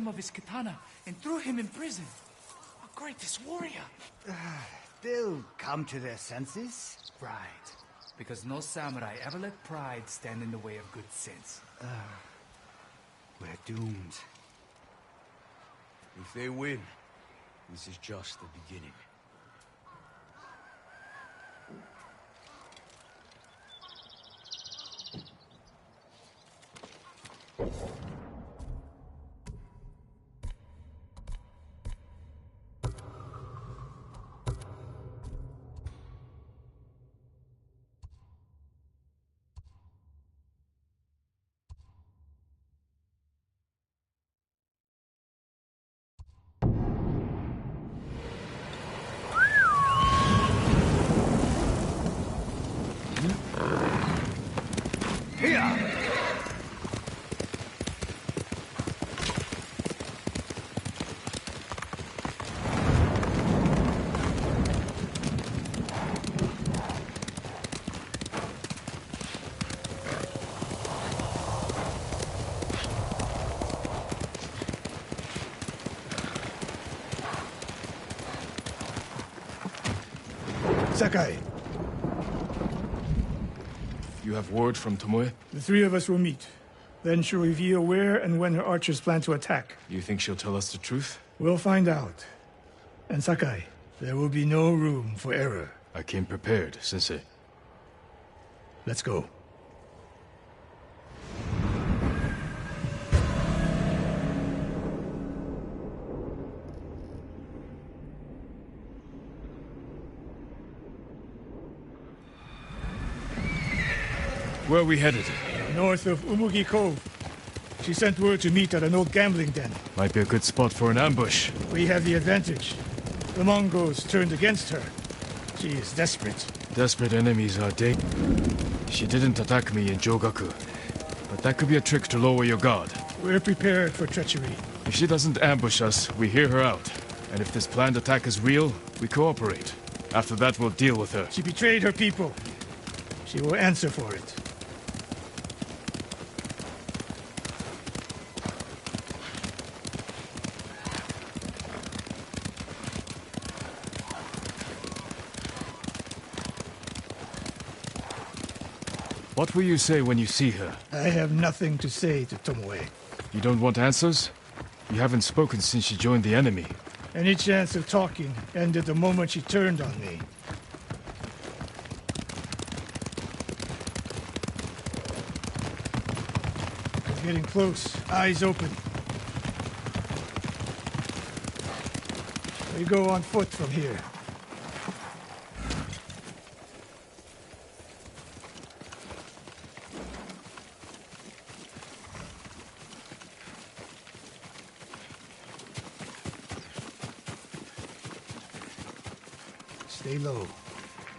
him of his katana and threw him in prison. Our greatest warrior. They'll come to their senses. Right. Because no samurai ever let pride stand in the way of good sense. We're doomed. If they win, this is just the beginning. Sakai, You have word from Tomoe? the three of us will meet. Then she'll reveal where and when her archers plan to attack. You think she'll tell us the truth? We'll find out. And Sakai, there will be no room for error. I came prepared, Sensei. Let's go. Where are we headed? North of Umugi Cove. She sent word to meet at an old gambling den. Might be a good spot for an ambush. We have the advantage. The Mongols turned against her. She is desperate. Desperate enemies are She didn't attack me in Jogaku. But that could be a trick to lower your guard. We're prepared for treachery. If she doesn't ambush us, we hear her out. And if this planned attack is real, we cooperate. After that, we'll deal with her. She betrayed her people. She will answer for it. What will you say when you see her? I have nothing to say to Tomoe. You don't want answers? You haven't spoken since she joined the enemy. Any chance of talking ended the moment she turned on me. We're getting close. Eyes open. We go on foot from here. Stay low.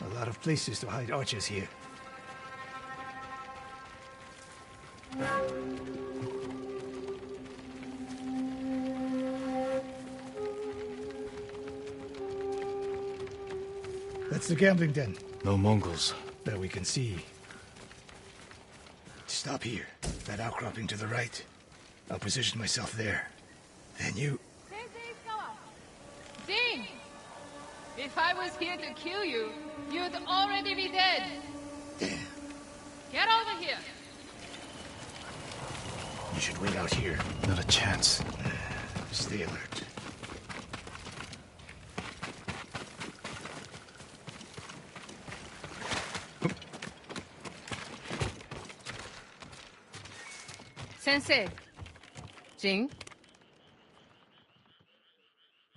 A lot of places to hide archers here. That's the gambling den. No Mongols. That we can see. Stop here. That outcropping to the right. I'll position myself there. Then you... Ding! If I was here to kill you, you'd already be dead. Damn. Get over here. You should wait out here. Not a chance. Stay alert. Sensei. Jing?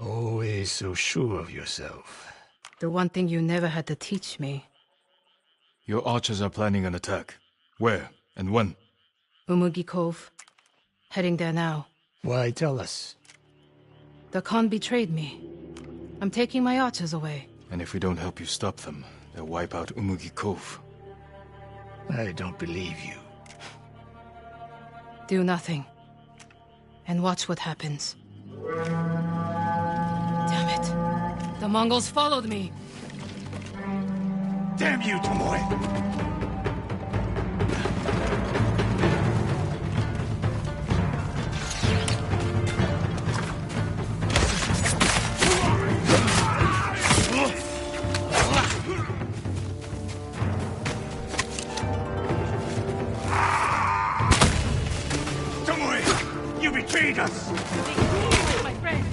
Always so sure of yourself. The one thing you never had to teach me. Your archers are planning an attack. Where and when? Umugi Cove. Heading there now. Why tell us? The Khan betrayed me. I'm taking my archers away. And if we don't help you stop them, they'll wipe out Umugi Cove. I don't believe you. Do nothing. And watch what happens. Damn it. The Mongols followed me. Damn you, Tomoe! Take us! My friend.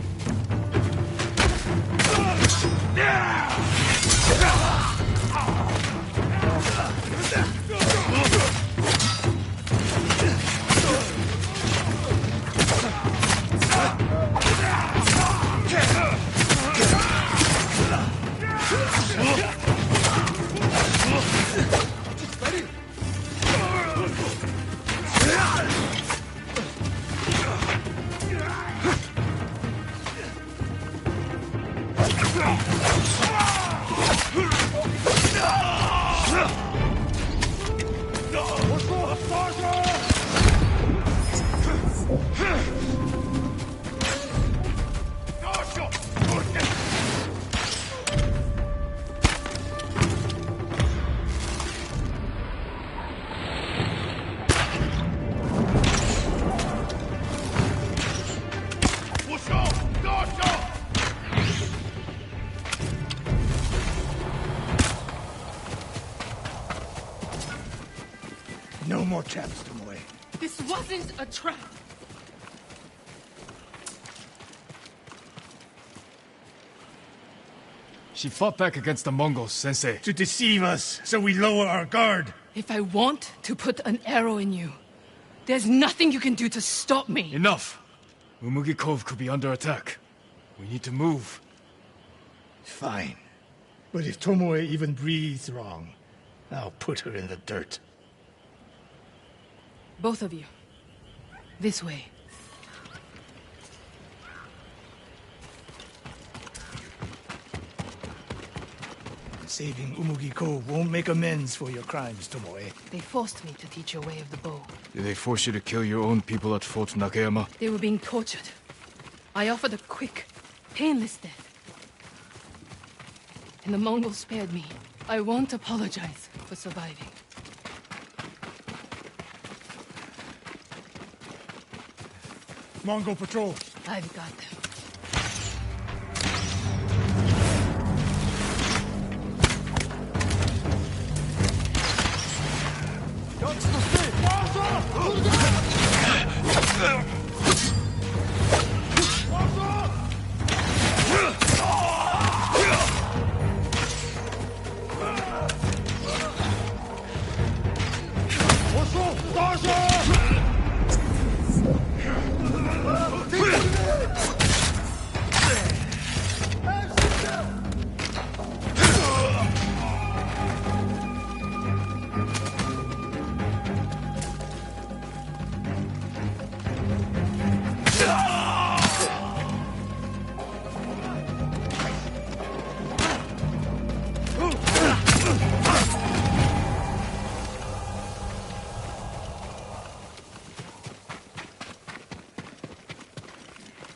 No more traps, Tomoe. This wasn't a trap. She fought back against the Mongols, Sensei. To deceive us, so we lower our guard. If I want to put an arrow in you, there's nothing you can do to stop me. Enough! Umugi Cove could be under attack. We need to move. Fine. But if Tomoe even breathes wrong, I'll put her in the dirt. Both of you. This way. Saving Umugi Cove won't make amends for your crimes, Tomoe. They forced me to teach your way of the bow. Did they force you to kill your own people at Fort Nakayama? They were being tortured. I offered a quick, painless death. And the Mongols spared me. I won't apologize for surviving. Mongol patrol. I've got them.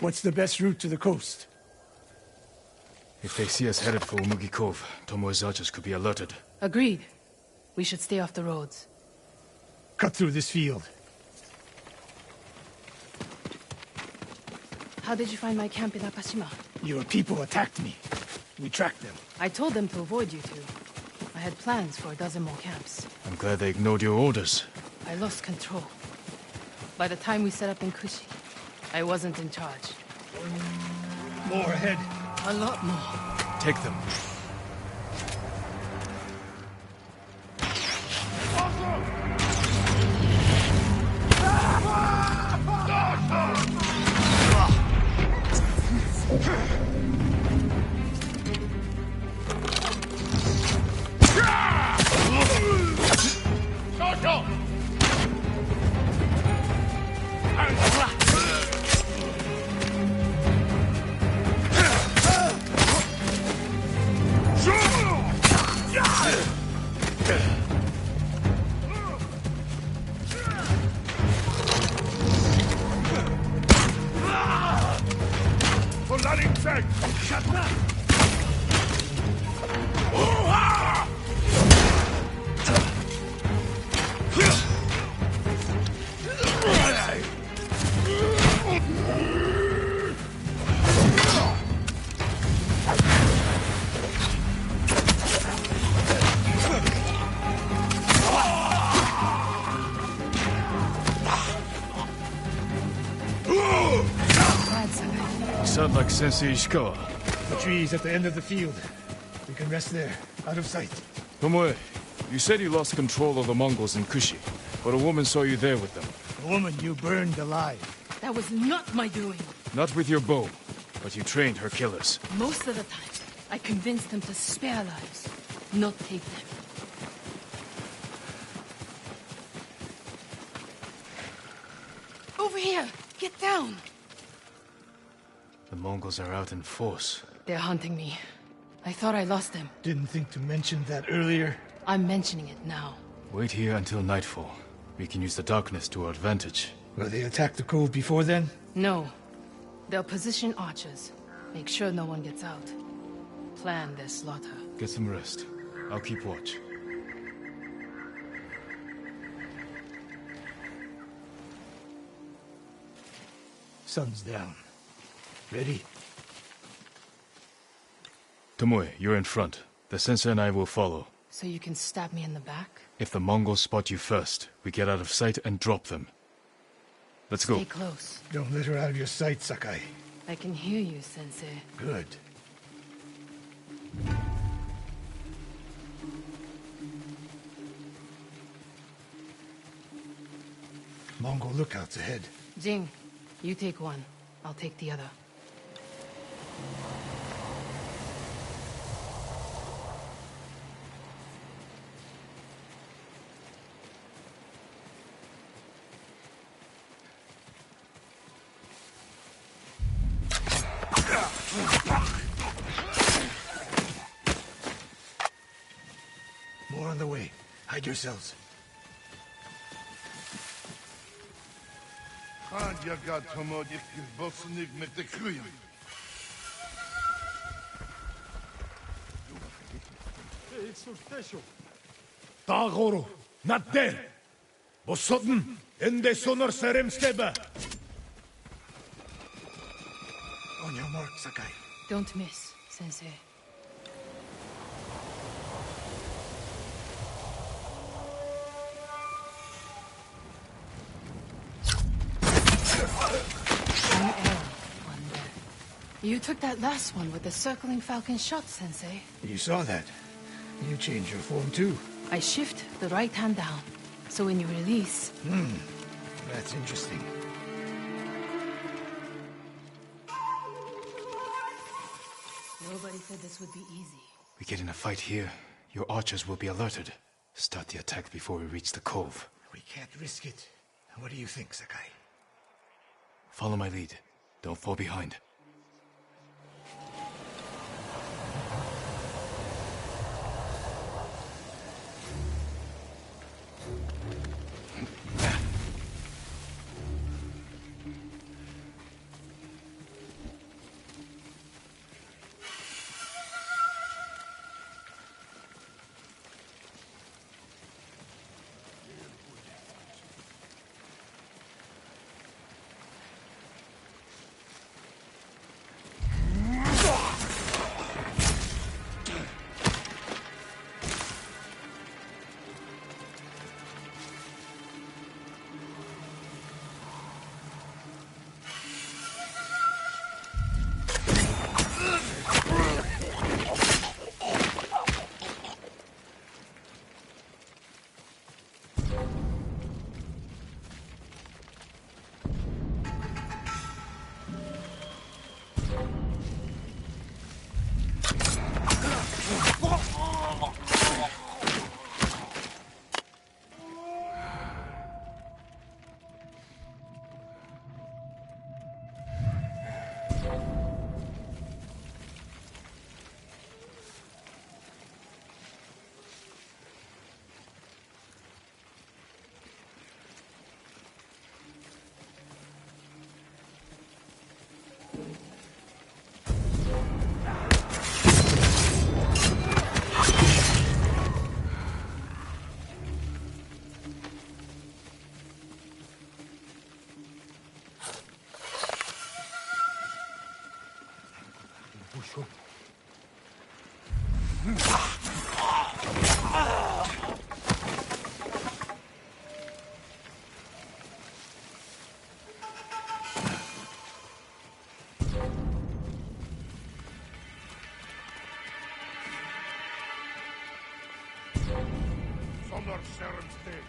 What's the best route to the coast? If they see us headed for Umugi Cove, Tomoe's archers could be alerted. Agreed. We should stay off the roads. Cut through this field. How did you find my camp in Akashima? Your people attacked me. We tracked them. I told them to avoid you two. I had plans for a dozen more camps. I'm glad they ignored your orders. I lost control. By the time we set up in Kushi, I wasn't in charge. More ahead. A lot more. Take them. You sound like Sensei Ishikawa. The trees at the end of the field. We can rest there, out of sight. Tomoe, you said you lost control of the Mongols in Kushi, but a woman saw you there with them. The woman you burned alive. That was not my doing. Not with your bow, but you trained her killers. Most of the time, I convinced them to spare lives, not take them. Over here! Get down! The Mongols are out in force. They're hunting me. I thought I lost them. Didn't think to mention that earlier. I'm mentioning it now. Wait here until nightfall. We can use the darkness to our advantage. Will they attack the cove before then? No. They'll position archers. Make sure no one gets out. Plan their slaughter. Get some rest. I'll keep watch. Sun's down. Ready? Tomoe, you're in front. The sensei and I will follow. So you can stab me in the back? If the Mongols spot you first, we get out of sight and drop them. Let's go. Stay close. Don't let her out of your sight, Sakai. I can hear you, Sensei. Good. Mongol lookouts ahead. Jing, you take one. I'll take the other. More on the way. Hide yourselves. Dagoro, not there. Bosodn, ende sonor serem skeba. On your mark, Sakai. Don't miss, Sensei. One arrow, one death. You took that last one with the circling falcon shot, Sensei. You saw that. You changed your form too. I shift the right hand down, so when you release... That's interesting. Nobody said this would be easy. We get in a fight here, your archers will be alerted. Start the attack before we reach the cove. We can't risk it. What do you think, Sakai? Follow my lead. Don't fall behind. sonor serumstead.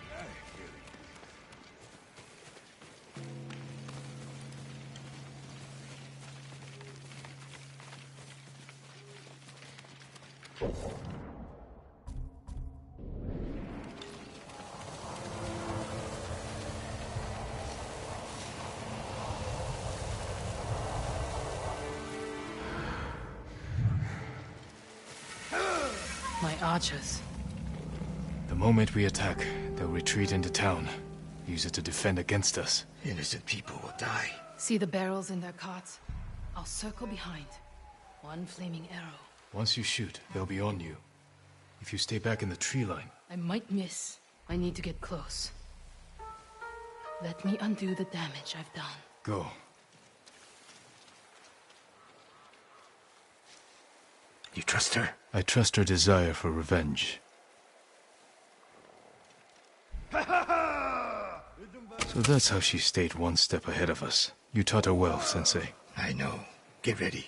My archers. The moment we attack, they'll retreat into town. Use it to defend against us. Innocent people will die. See the barrels in their carts? I'll circle behind. One flaming arrow. Once you shoot, they'll be on you. If you stay back in the tree line... I might miss. I need to get close. Let me undo the damage I've done. Go. You trust her? I trust her desire for revenge. So that's how she stayed one step ahead of us. You taught her well, Sensei. I know. Get ready.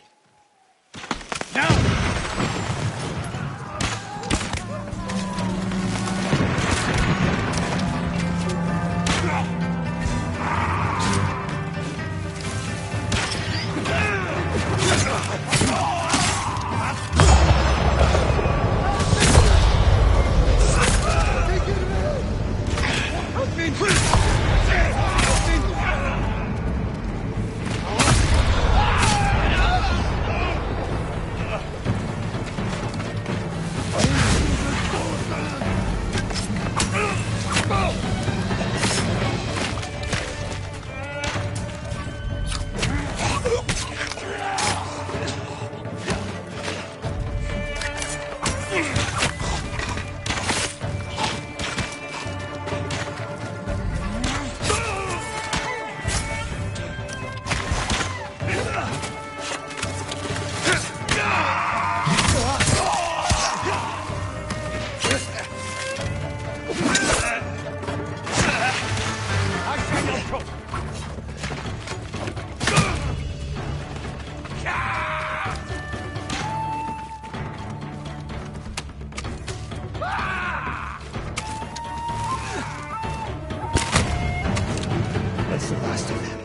That's the last of them.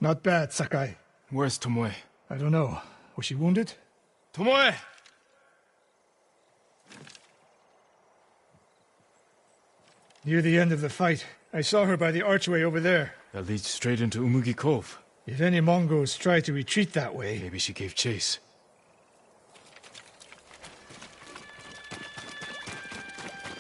Not bad, Sakai. Where's Tomoe? I don't know. Was she wounded? Tomoe! Near the end of the fight, I saw her by the archway over there. That leads straight into Umugi Cove. If any Mongols try to retreat that way... Maybe she gave chase.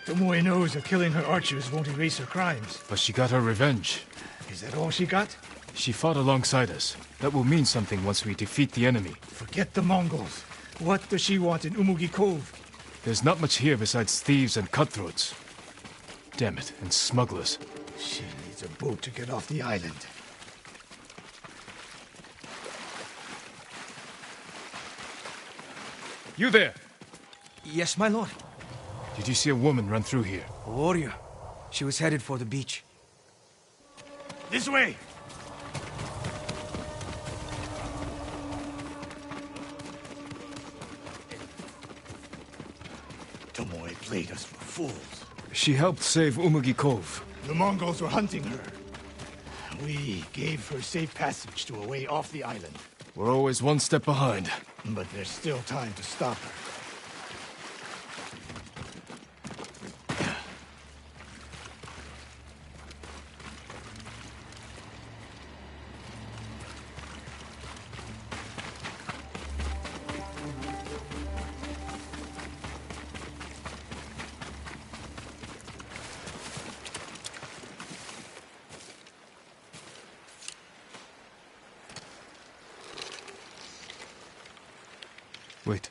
Tomoe knows that killing her archers won't erase her crimes. But she got her revenge. Is that all she got? She fought alongside us. That will mean something once we defeat the enemy. Forget the Mongols. What does she want in Umugi Cove? There's not much here besides thieves and cutthroats. Damn it, and smugglers. She needs a boat to get off the island. You there! Yes, my lord. Did you see a woman run through here? A warrior. She was headed for the beach. This way! Tomoe played us for fools. She helped save Umugi Cove. The Mongols were hunting her. We gave her safe passage to a way off the island. We're always one step behind. But there's still time to stop her. Wait.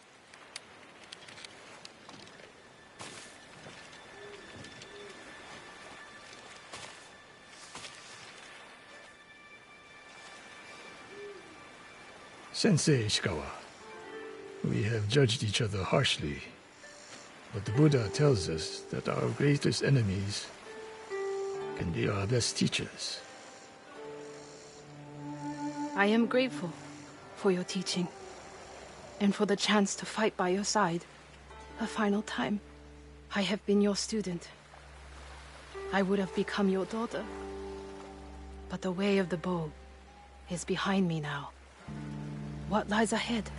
Sensei Ishikawa, we have judged each other harshly, but the Buddha tells us that our greatest enemies can be our best teachers. I am grateful for your teaching, and for the chance to fight by your side a final time. I have been your student. I would have become your daughter. But the way of the bow is behind me now. What lies ahead?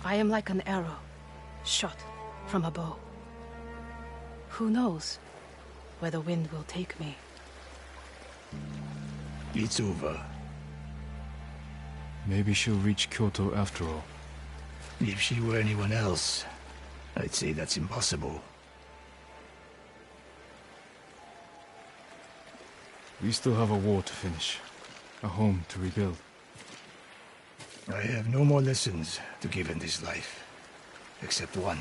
I am like an arrow, shot from a bow. Who knows where the wind will take me? It's over. Maybe she'll reach Kyoto after all. If she were anyone else, I'd say that's impossible. We still have a war to finish. A home to rebuild. I have no more lessons to give in this life, except one.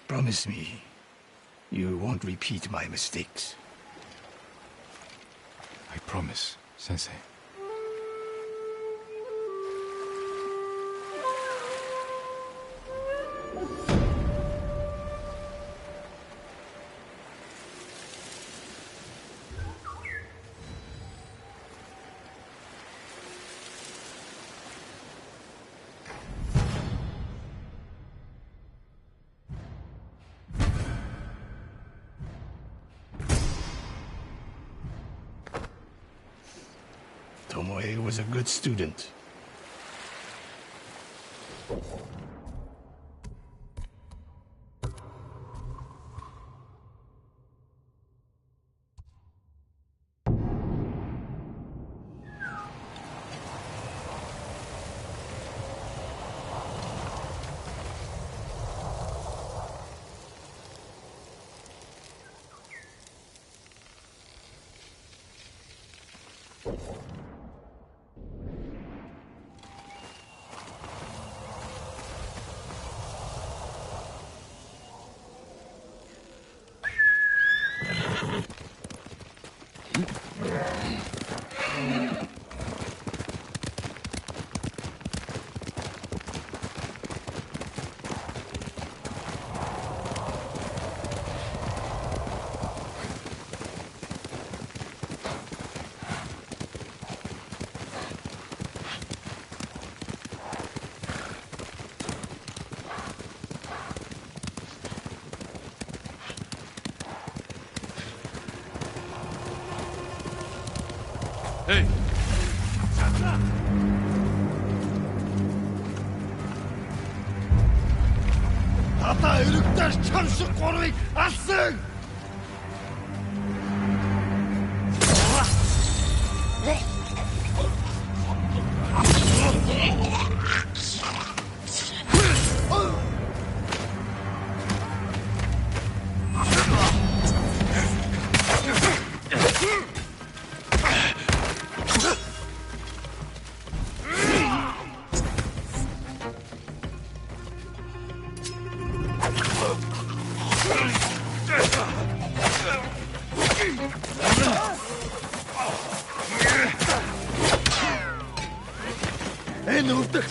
Promise me, you won't repeat my mistakes. I promise, Sensei. Tomoe was a good student. Hey! Ата өргөдөр чам шиг гурыг алсан! Энэ үрдэх.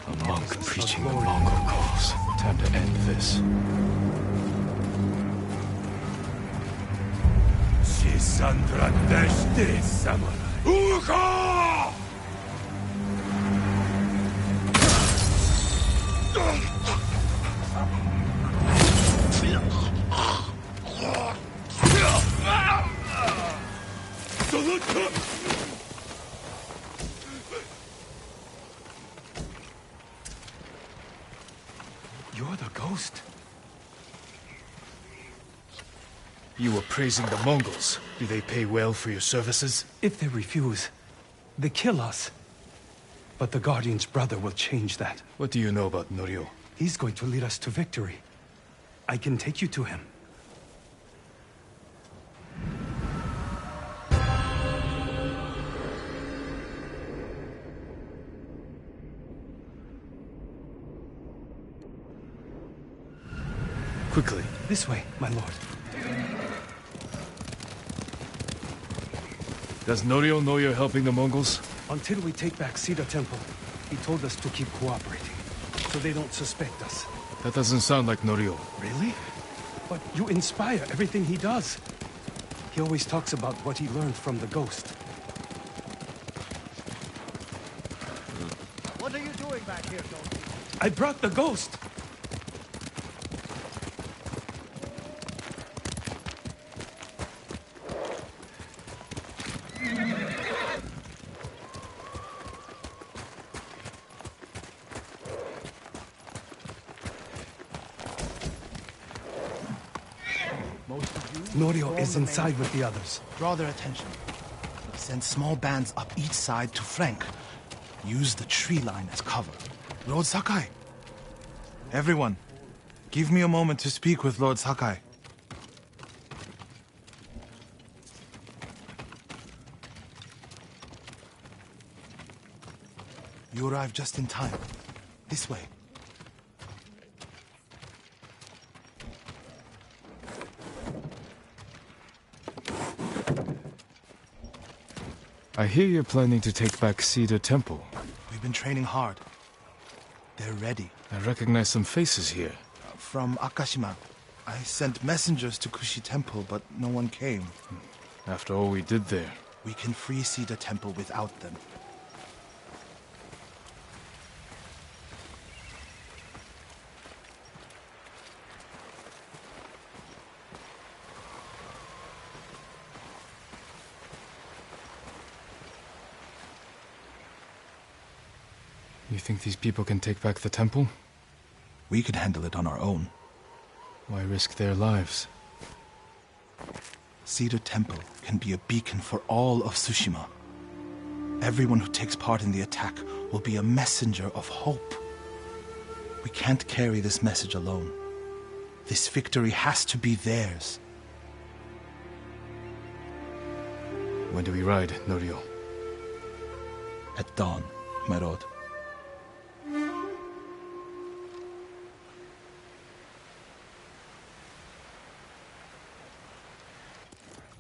A monk preaching the Mongol cause. Time to end this. Sandra Deshte Samurai. Uka! You're the ghost. You were praising the Mongols. Do they pay well for your services? If they refuse, they kill us. But the Guardian's brother will change that. What do you know about Norio? He's going to lead us to victory. I can take you to him. Quickly. This way, my lord. Does Norio know you're helping the Mongols? Until we take back Cedar Temple, he told us to keep cooperating, so they don't suspect us. That doesn't sound like Norio. Really? But you inspire everything he does. He always talks about what he learned from the ghost. What are you doing back here, Donkey? I brought the ghost! Norio is inside with the others. Draw their attention. Send small bands up each side to flank. Use the tree line as cover. Lord Sakai. Everyone, give me a moment to speak with Lord Sakai. You arrived just in time. This way. I hear you're planning to take back Cedar Temple. We've been training hard. They're ready. I recognize some faces here. From Akashima. I sent messengers to Kushi Temple, but no one came. After all we did there. We can free Cedar Temple without them. You think these people can take back the temple? We could handle it on our own. Why risk their lives? Cedar Temple can be a beacon for all of Tsushima. Everyone who takes part in the attack will be a messenger of hope. We can't carry this message alone. This victory has to be theirs. When do we ride, Norio? At dawn, my lord.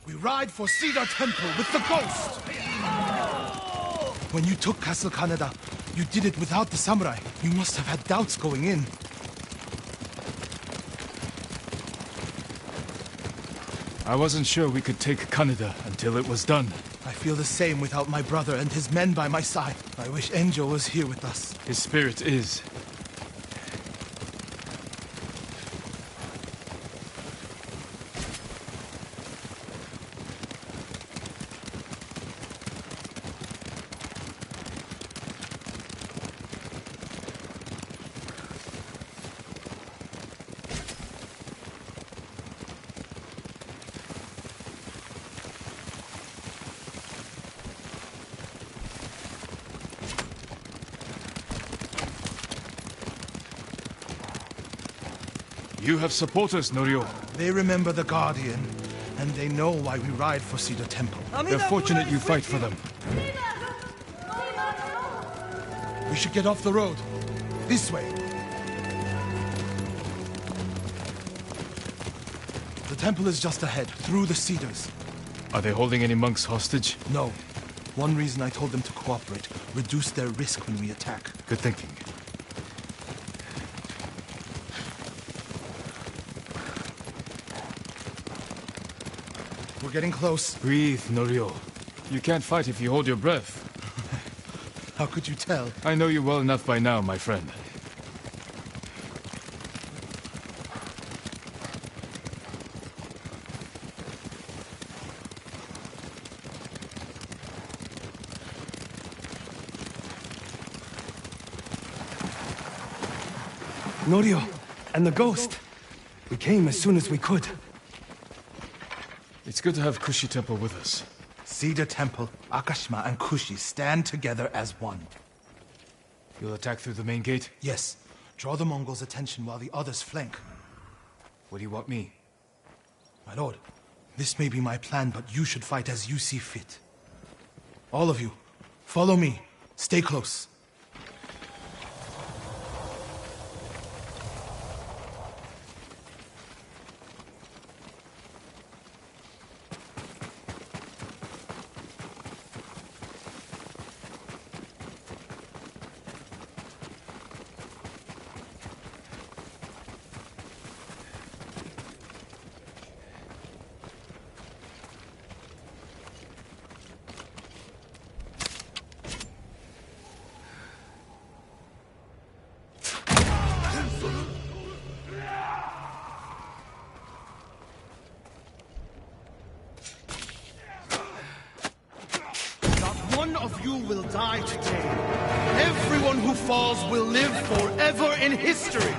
We ride for Cedar Temple with the ghost! When you took Castle Kaneda, you did it without the samurai. You must have had doubts going in. I wasn't sure we could take Kaneda until it was done. I feel the same without my brother and his men by my side. I wish Enjo was here with us. His spirit is. You have supporters, Norio. They remember the Guardian, and they know why we ride for Cedar Temple. They're fortunate you fight for them. We should get off the road. This way. The temple is just ahead, through the cedars. Are they holding any monks hostage? No. One reason I told them to cooperate, reduce their risk when we attack. Good thinking. We're getting close. Breathe, Norio. You can't fight if you hold your breath. How could you tell? I know you well enough by now, my friend. Norio, and the ghost. We came as soon as we could. It's good to have Kushi Temple with us. Cedar Temple, Akashima, and Kushi stand together as one. You'll attack through the main gate? Yes. Draw the Mongols' attention while the others flank. What do you want me? My lord, this may be my plan, but you should fight as you see fit. All of you, follow me. Stay close. None of you will die today. Everyone who falls will live forever in history.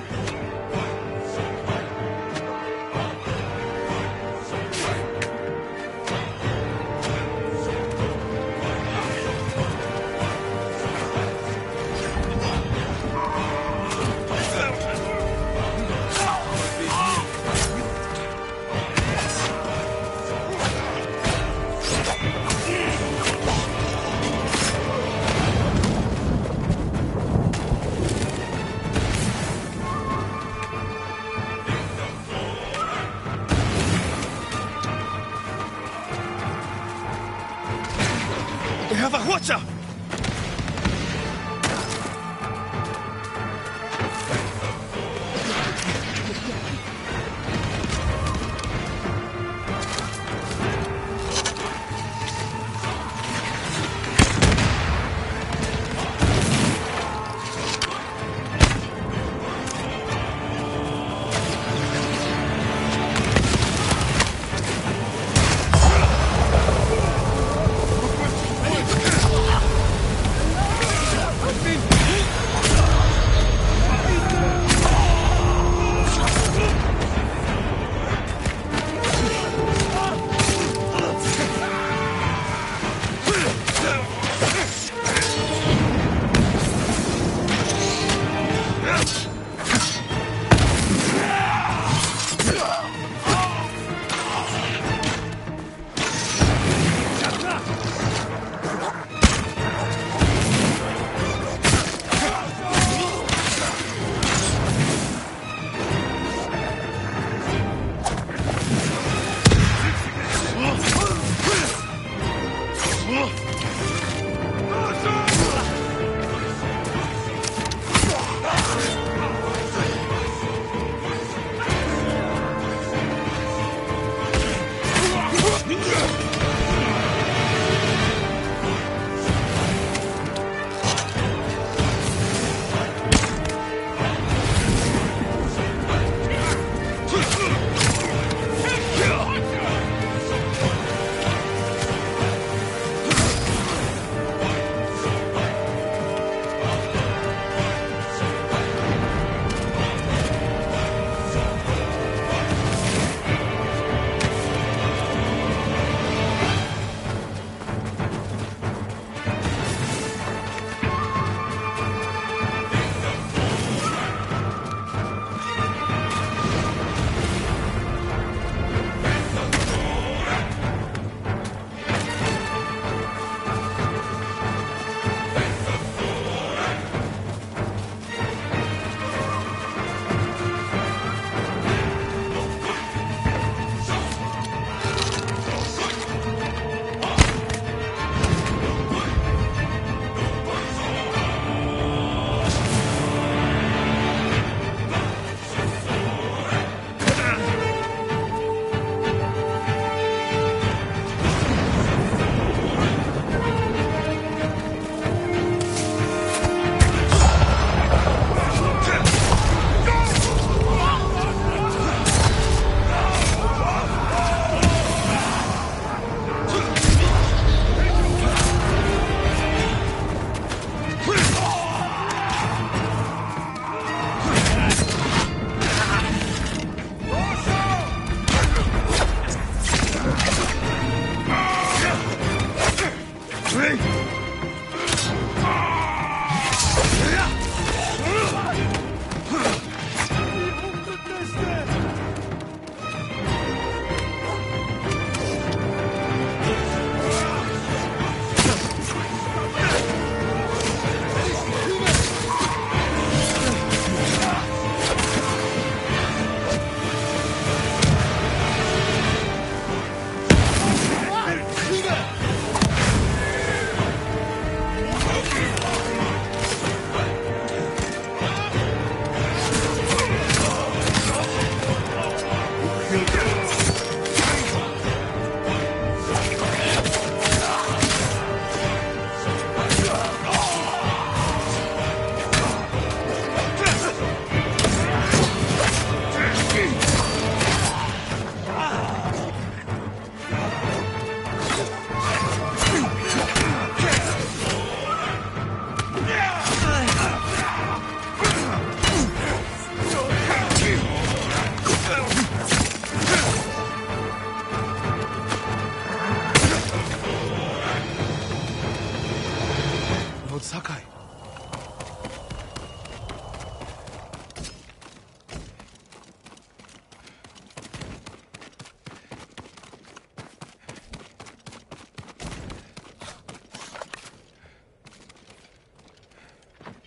They have a Hwacha!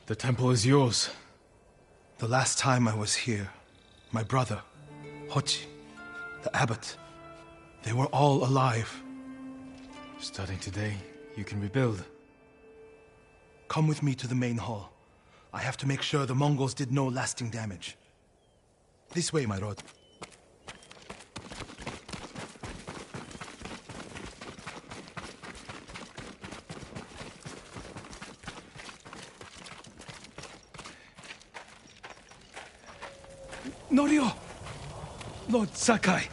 The temple is yours. The last time I was here, my brother, Hochi, the abbot, they were all alive. Starting today, you can rebuild. Come with me to the main hall. I have to make sure the Mongols did no lasting damage. This way, my lord. Norio! Lord Sakai,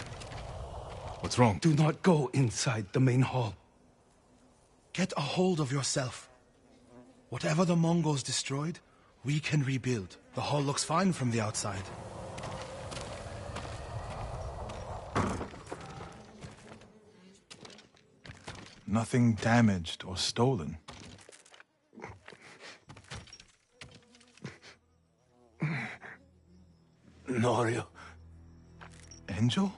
What's wrong? do not go inside the main hall. Get a hold of yourself. Whatever the Mongols destroyed, we can rebuild. The hall looks fine from the outside. Nothing damaged or stolen. Norio. Angel?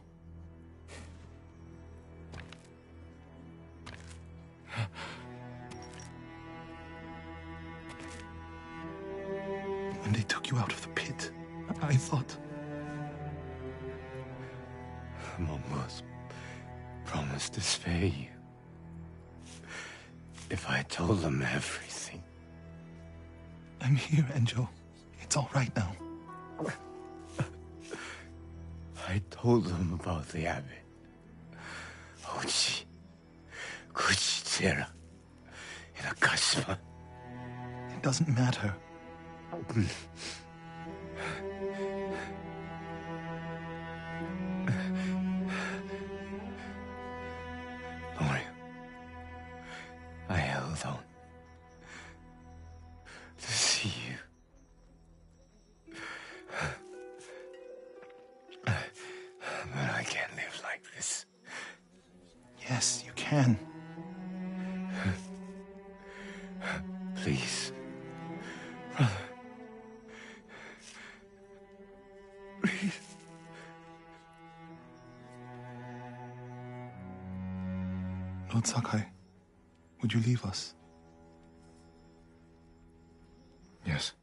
When they took you out of the pit, I thought... Mongols promised to spare you. If I told them everything. I'm here, Angel. It's all right now. I told them about the abbot. Hochi, Kuchitsera, and Akashima. It doesn't matter. Lord, I held on to see you. But I can't live like this. Yes, you can. Please, brother. Please. Lord Sakai, would you leave us? Yes.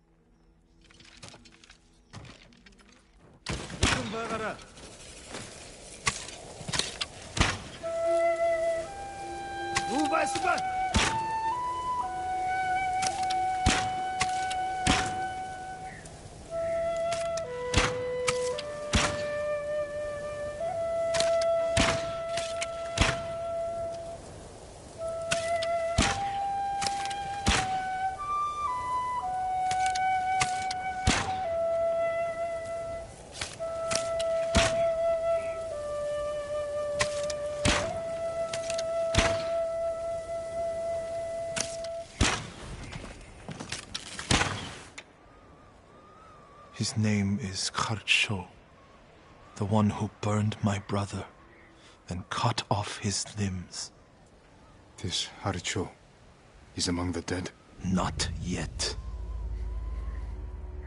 His name is Kharcho, the one who burned my brother and cut off his limbs. This Haricho is among the dead. Not yet.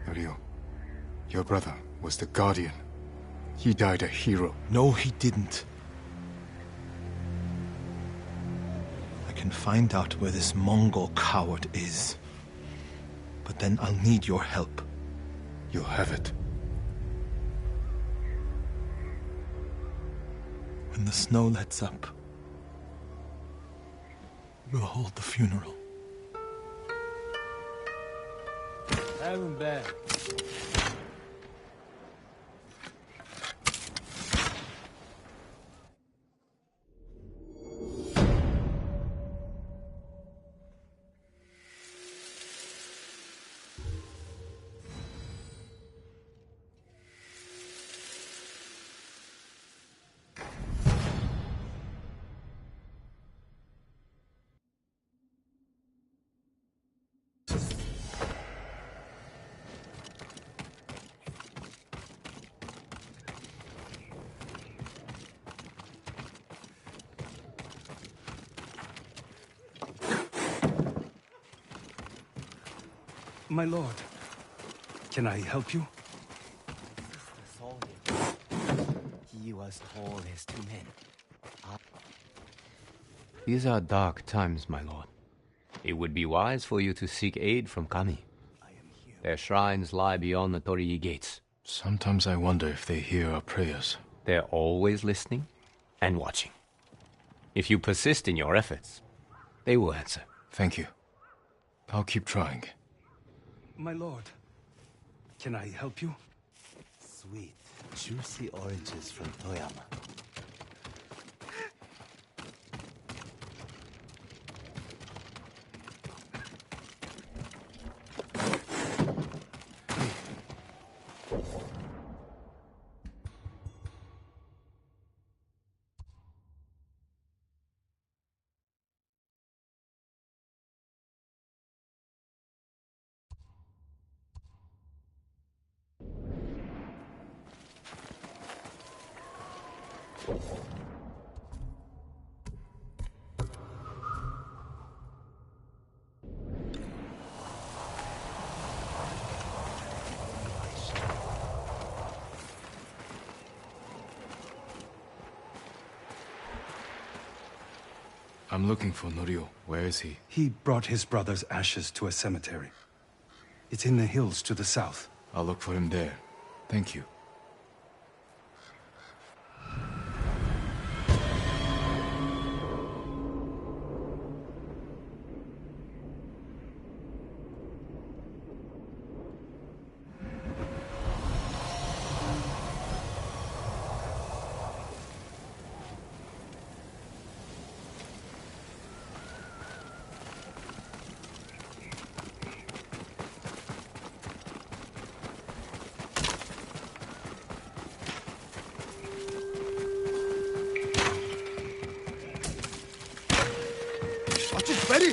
Norio, your brother was the Guardian. He died a hero. No, he didn't. I can find out where this Mongol coward is. But then I'll need your help. You'll have it. When the snow lets up, we'll hold the funeral. Have him back. My lord, can I help you? He was tall as two men. These are dark times, my lord. It would be wise for you to seek aid from Kami. I am Their shrines lie beyond the Torii gates. Sometimes I wonder if they hear our prayers. They're always listening and watching. If you persist in your efforts, they will answer. Thank you. I'll keep trying. My lord, can I help you? Sweet, juicy oranges from Toyama. I'm looking for Norio. Where is he? He brought his brother's ashes to a cemetery. It's in the hills to the south. I'll look for him there. Thank you. Ready?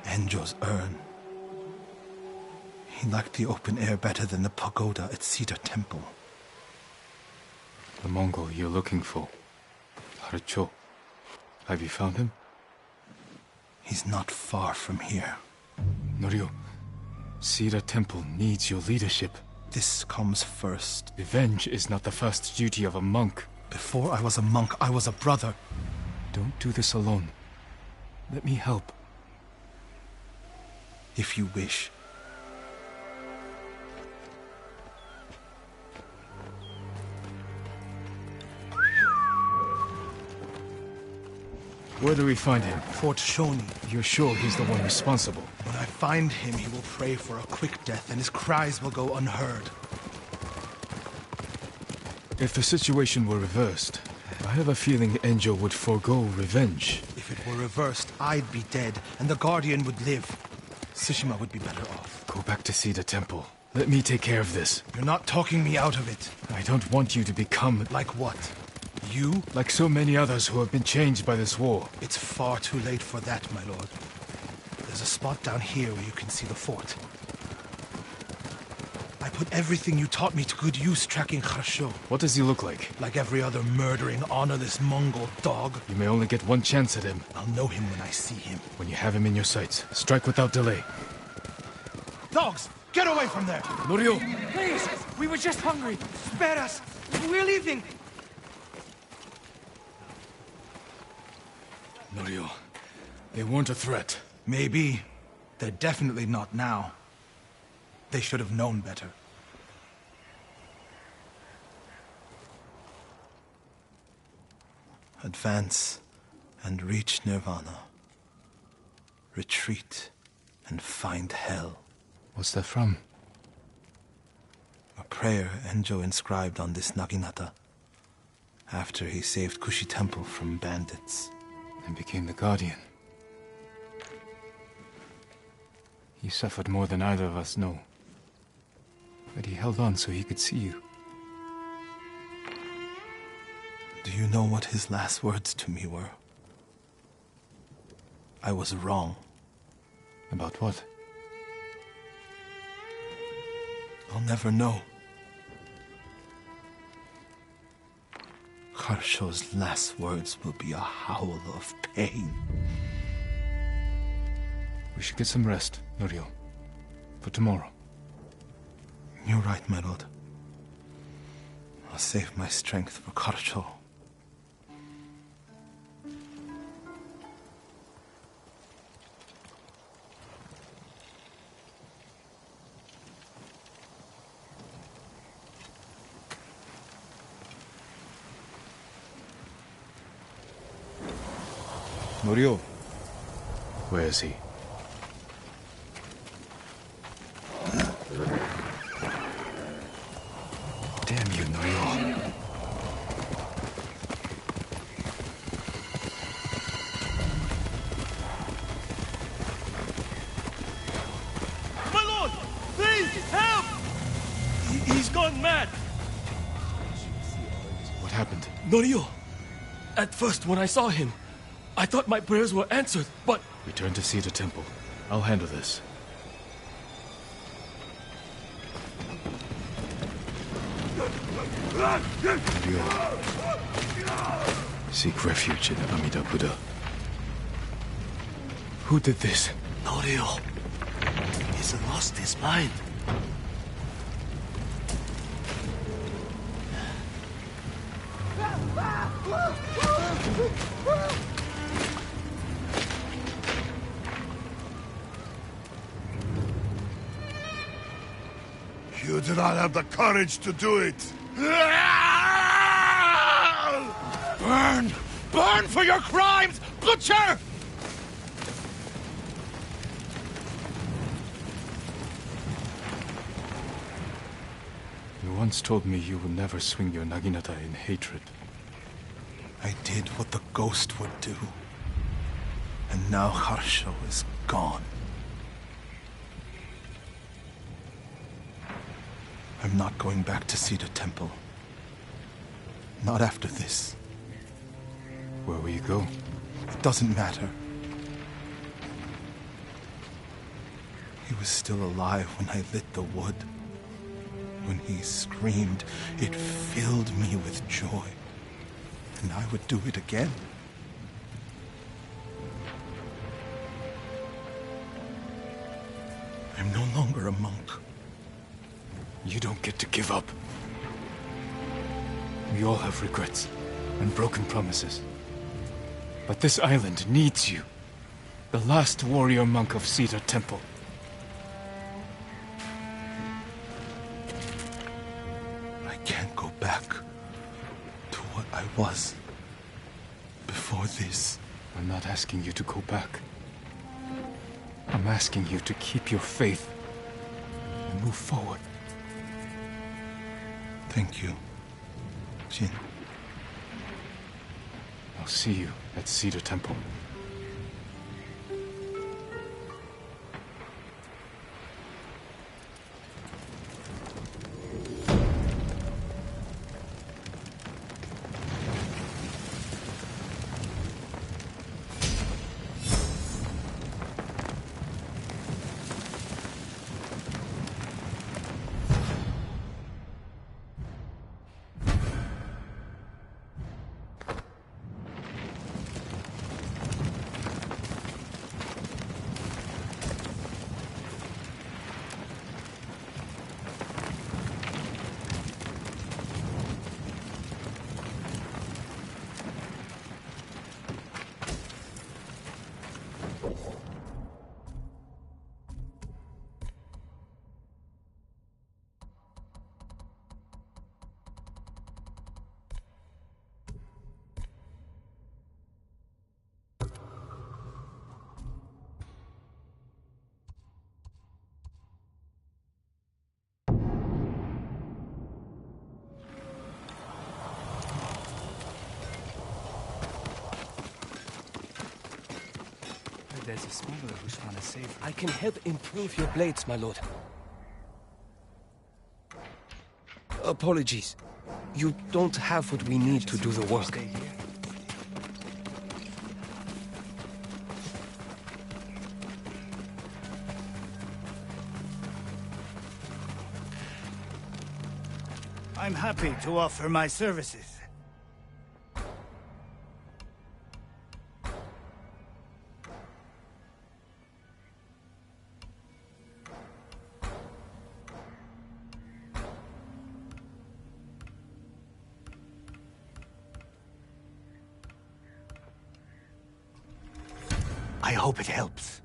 Enjo's urn. He liked the open air better than the pagoda at Cedar Temple. The Mongol you're looking for. Harcho. Have you found him? He's not far from here. Norio, Cedar Temple needs your leadership. This comes first. Revenge is not the first duty of a monk. Before I was a monk, I was a brother. Don't do this alone. Let me help. If you wish. Where do we find him? Fort Shoni. You're sure he's the one responsible? When I find him, he will pray for a quick death, and his cries will go unheard. If the situation were reversed, I have a feeling Enjo would forego revenge. If it were reversed, I'd be dead, and the Guardian would live. Tsushima would be better off. Go back to Cedar Temple. Let me take care of this. You're not talking me out of it. I don't want you to become... Like what? You? Like so many others who have been changed by this war. It's far too late for that, my lord. There's a spot down here where you can see the fort. I put everything you taught me to good use tracking Kharsho. What does he look like? Like every other murdering, honorless Mongol dog. You may only get one chance at him. I'll know him when I see him. When you have him in your sights, strike without delay. Dogs! Get away from there! Norio! Please! We were just hungry! Spare us! We're leaving! Norio, they weren't a threat. Maybe. They're definitely not now. They should have known better. Advance and reach Nirvana. Retreat and find hell. What's that from? A prayer Enjo inscribed on this Naginata after he saved Kushi Temple from bandits. And became the Guardian. He suffered more than either of us know. But he held on so he could see you. Do you know what his last words to me were? I was wrong. About what? I'll never know. Kharsho's last words will be a howl of pain. We should get some rest, Norio. For tomorrow. You're right, my lord. I'll save my strength for Kharsho. Norio. Where is he? Damn you, Norio. My lord! Please, help! He's gone mad! What happened? Norio! At first, when I saw him, I thought my prayers were answered, but... Return to Cedar Temple. I'll handle this. Seek refuge in Amida Buddha. Who did this? Norio. He's lost his mind. You do not have the courage to do it. Burn! Burn for your crimes, butcher! You once told me you would never swing your naginata in hatred. I did what the ghost would do. And now Harsho is gone. I'm not going back to Cedar Temple. Not after this. Where will you go? It doesn't matter. He was still alive when I lit the wood. When he screamed, it filled me with joy. And I would do it again. I'm no longer a monk. You don't get to give up. We all have regrets and broken promises. But this island needs you. The last warrior monk of Cedar Temple. I can't go back to what I was before this. I'm not asking you to go back. I'm asking you to keep your faith and move forward. Thank you, Jin. I'll see you at Cedar Temple. There's a smuggler who's trying to save her. I can help improve your blades, my lord. Apologies. You don't have what we need to do the work. Stay here. I'm happy to offer my services. I hope it helps.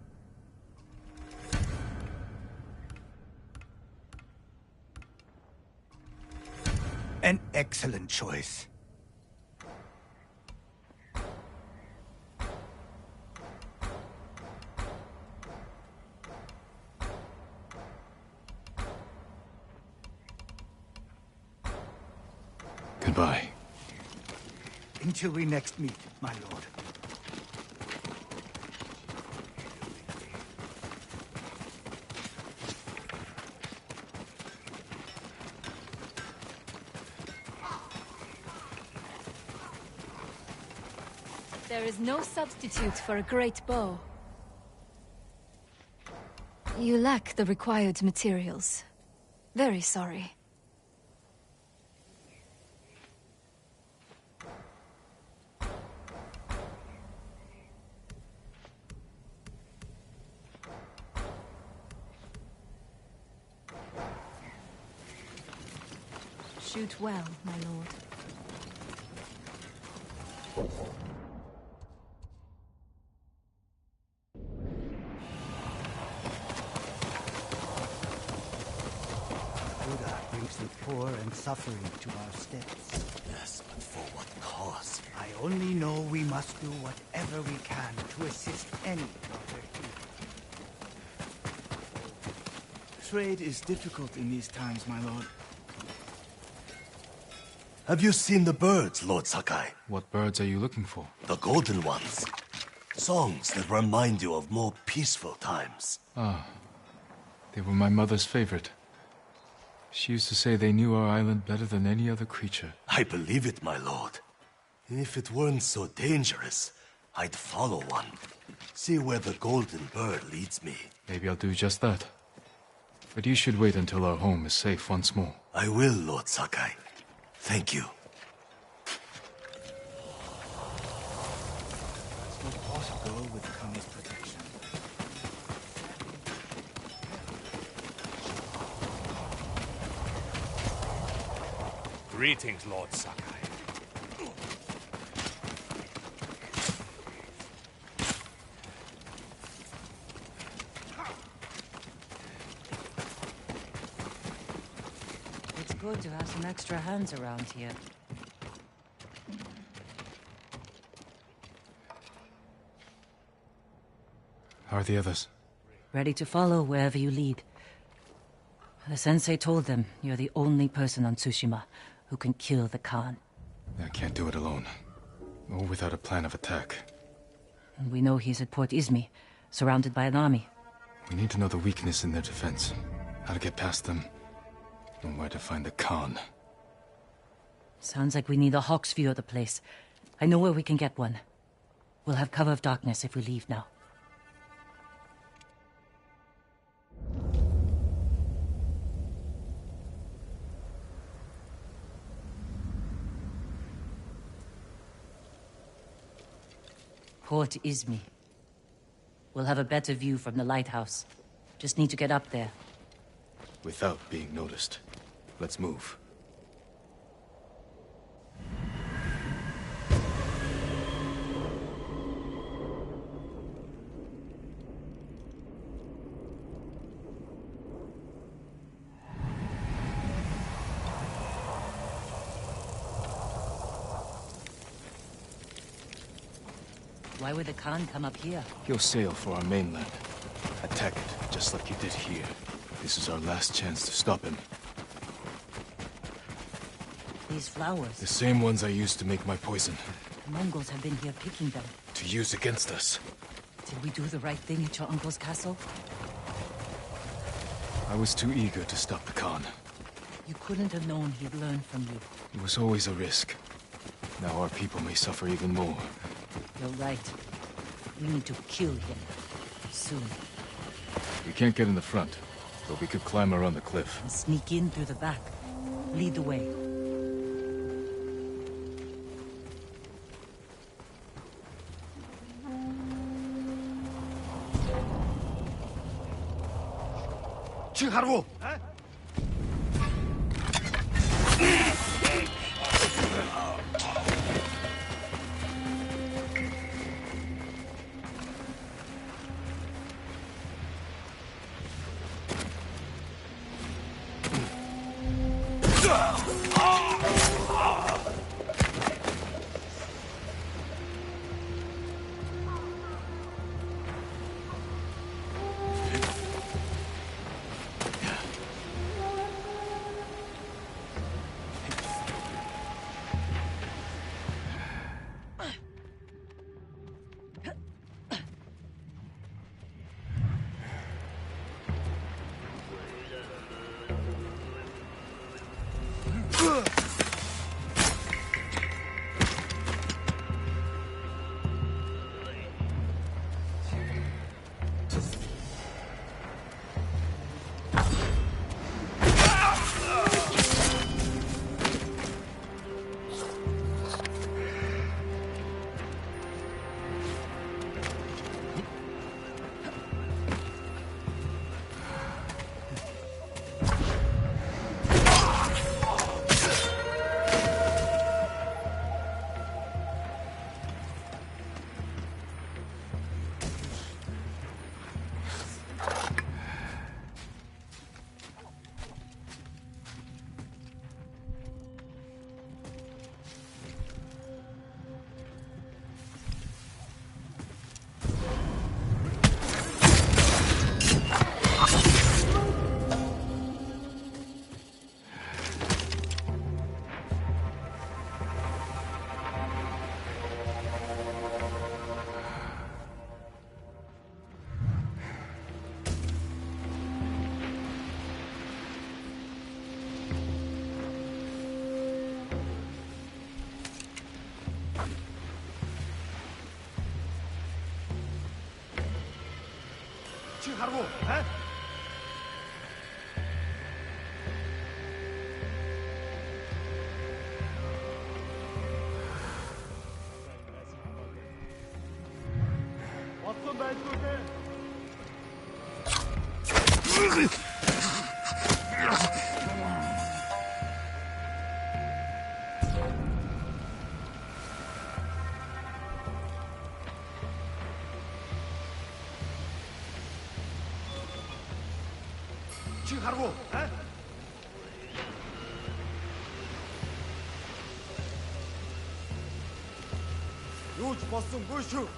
An excellent choice. Goodbye. Until we next meet, my lord. There is no substitute for a great bow. You lack the required materials. Very sorry. Shoot well, my lord. Buddha brings the poor and suffering to our steps. Yes, but for what cause? I only know we must do whatever we can to assist any brother here. Trade is difficult in these times, my lord. Have you seen the birds, Lord Sakai? What birds are you looking for? The golden ones. Songs that remind you of more peaceful times. Ah, they were my mother's favorite. She used to say they knew our island better than any other creature. I believe it, my lord. If it weren't so dangerous, I'd follow one. See where the golden bird leads me. Maybe I'll do just that. But you should wait until our home is safe once more. I will, Lord Sakai. Thank you. Let's go possible with Kami's protection. Greetings, Lord Sakai. It's good to have some extra hands around here. How are the others? Ready to follow wherever you lead. The sensei told them you're the only person on Tsushima who can kill the Khan. I can't do it alone. Or without a plan of attack. And we know he's at Port Izmi, surrounded by an army. We need to know the weakness in their defense. How to get past them. And where to find the Khan. Sounds like we need a hawk's view of the place. I know where we can get one. We'll have cover of darkness if we leave now. Port Izmi. We'll have a better view from the lighthouse. Just need to get up there. Without being noticed. Let's move. Why would the Khan come up here? He'll sail for our mainland. Attack it, just like he did here. This is our last chance to stop him. These flowers. The same ones I used to make my poison. The Mongols have been here picking them. To use against us. Did we do the right thing at your uncle's castle? I was too eager to stop the Khan. You couldn't have known he'd learn from you. It was always a risk. Now our people may suffer even more. You're right. We need to kill him. Soon. We can't get in the front, but we could climb around the cliff. And sneak in through the back. Lead the way. Chiharu! 하라고, 에? 어떤 말투인데? 지금 가라고, 에? 요지 봤어, 뭐시오?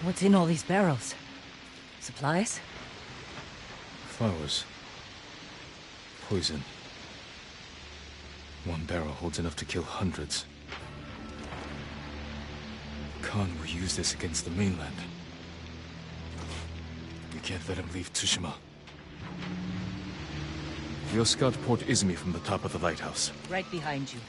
What's in all these barrels? Supplies? Flowers. Poison. One barrel holds enough to kill hundreds. Khan will use this against the mainland. We can't let him leave Tsushima. We'll scout Port Izumi from the top of the lighthouse. Right behind you.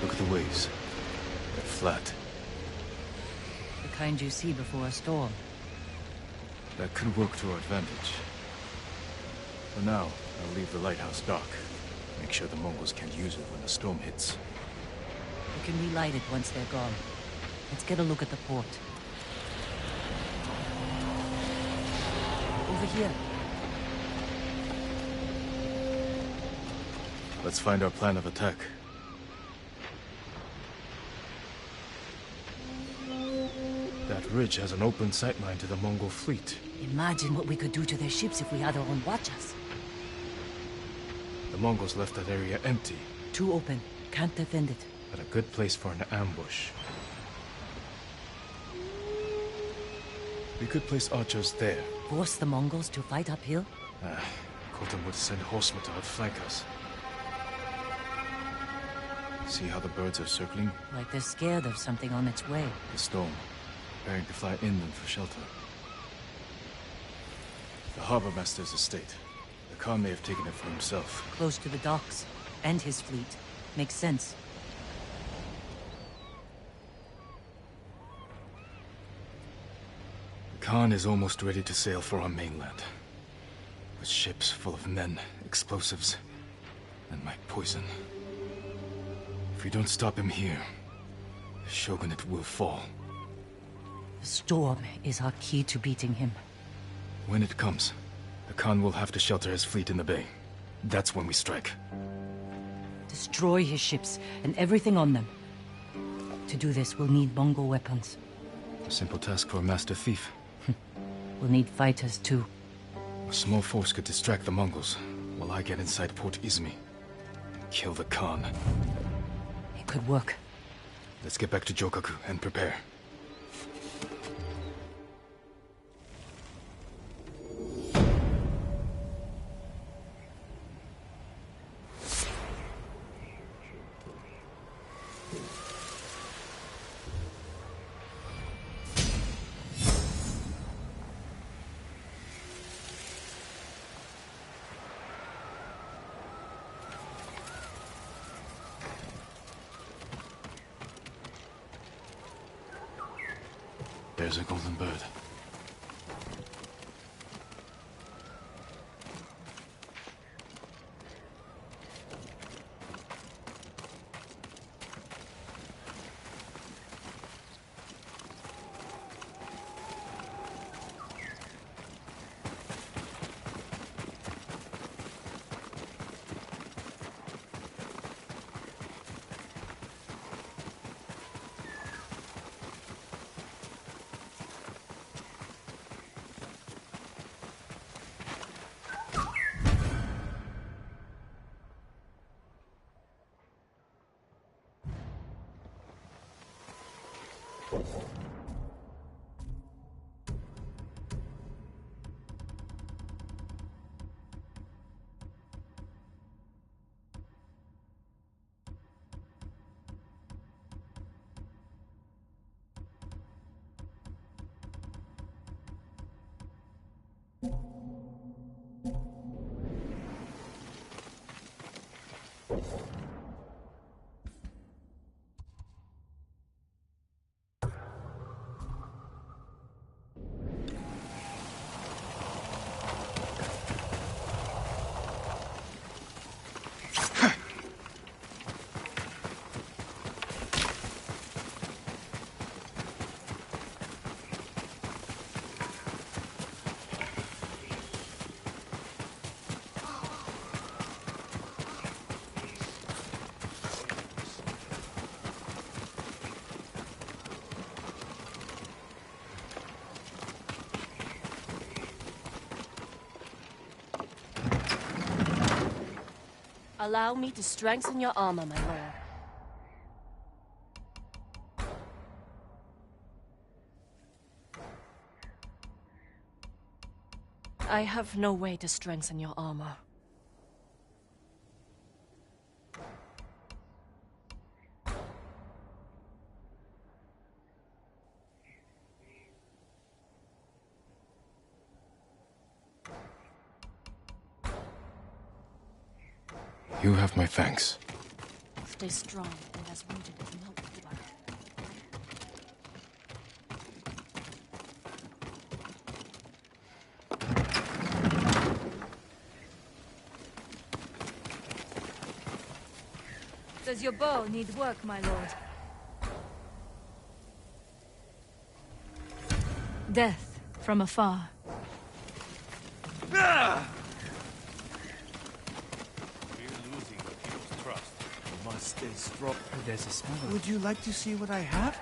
Look at the waves. They're flat. The kind you see before a storm. That could work to our advantage. For now, I'll leave the lighthouse dark. Make sure the Mongols can't use it when the storm hits. It can relight it once they're gone. Let's get a look at the port. Over here. Let's find our plan of attack. That ridge has an open sightline to the Mongol fleet. Imagine what we could do to their ships if we had our own watchers. The Mongols left that area empty. Too open. Can't defend it. But a good place for an ambush. We could place archers there. Force the Mongols to fight uphill? Khotam would send horsemen to outflank us. See how the birds are circling? Like they're scared of something on its way. The storm. Preparing to fly inland for shelter. The harbor master's estate. The Khan may have taken it for himself. Close to the docks. And his fleet. Makes sense. The Khan is almost ready to sail for our mainland. With ships full of men, explosives, and my poison. If we don't stop him here, the shogunate will fall. The storm is our key to beating him. When it comes, the Khan will have to shelter his fleet in the bay. That's when we strike. Destroy his ships and everything on them. To do this, we'll need Mongol weapons. A simple task for a master thief. We'll need fighters, too. A small force could distract the Mongols, while I get inside Port Izumi. Kill the Khan. It could work. Let's get back to Jokaku and prepare. There's a golden bird. Allow me to strengthen your armor, my lord. I have no way to strengthen your armor. You have my thanks. Stay strong and as rooted in no blood. Does your bow need work, my lord? Death from afar. Stay strong. There's a smuggler. Would you like to see what I have?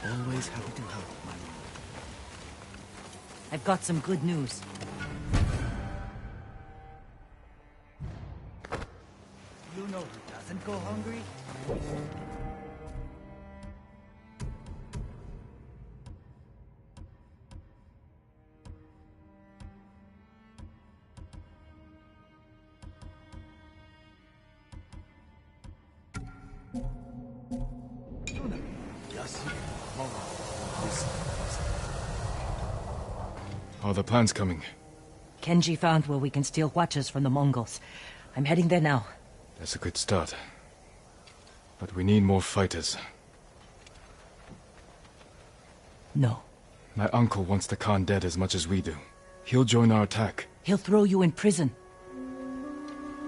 Always happy to help, my lord. I've got some good news. You know who doesn't go hungry? Are the plans coming? Kenji found where we can steal watches from the Mongols. I'm heading there now. That's a good start. But we need more fighters. No. My uncle wants the Khan dead as much as we do. He'll join our attack. He'll throw you in prison.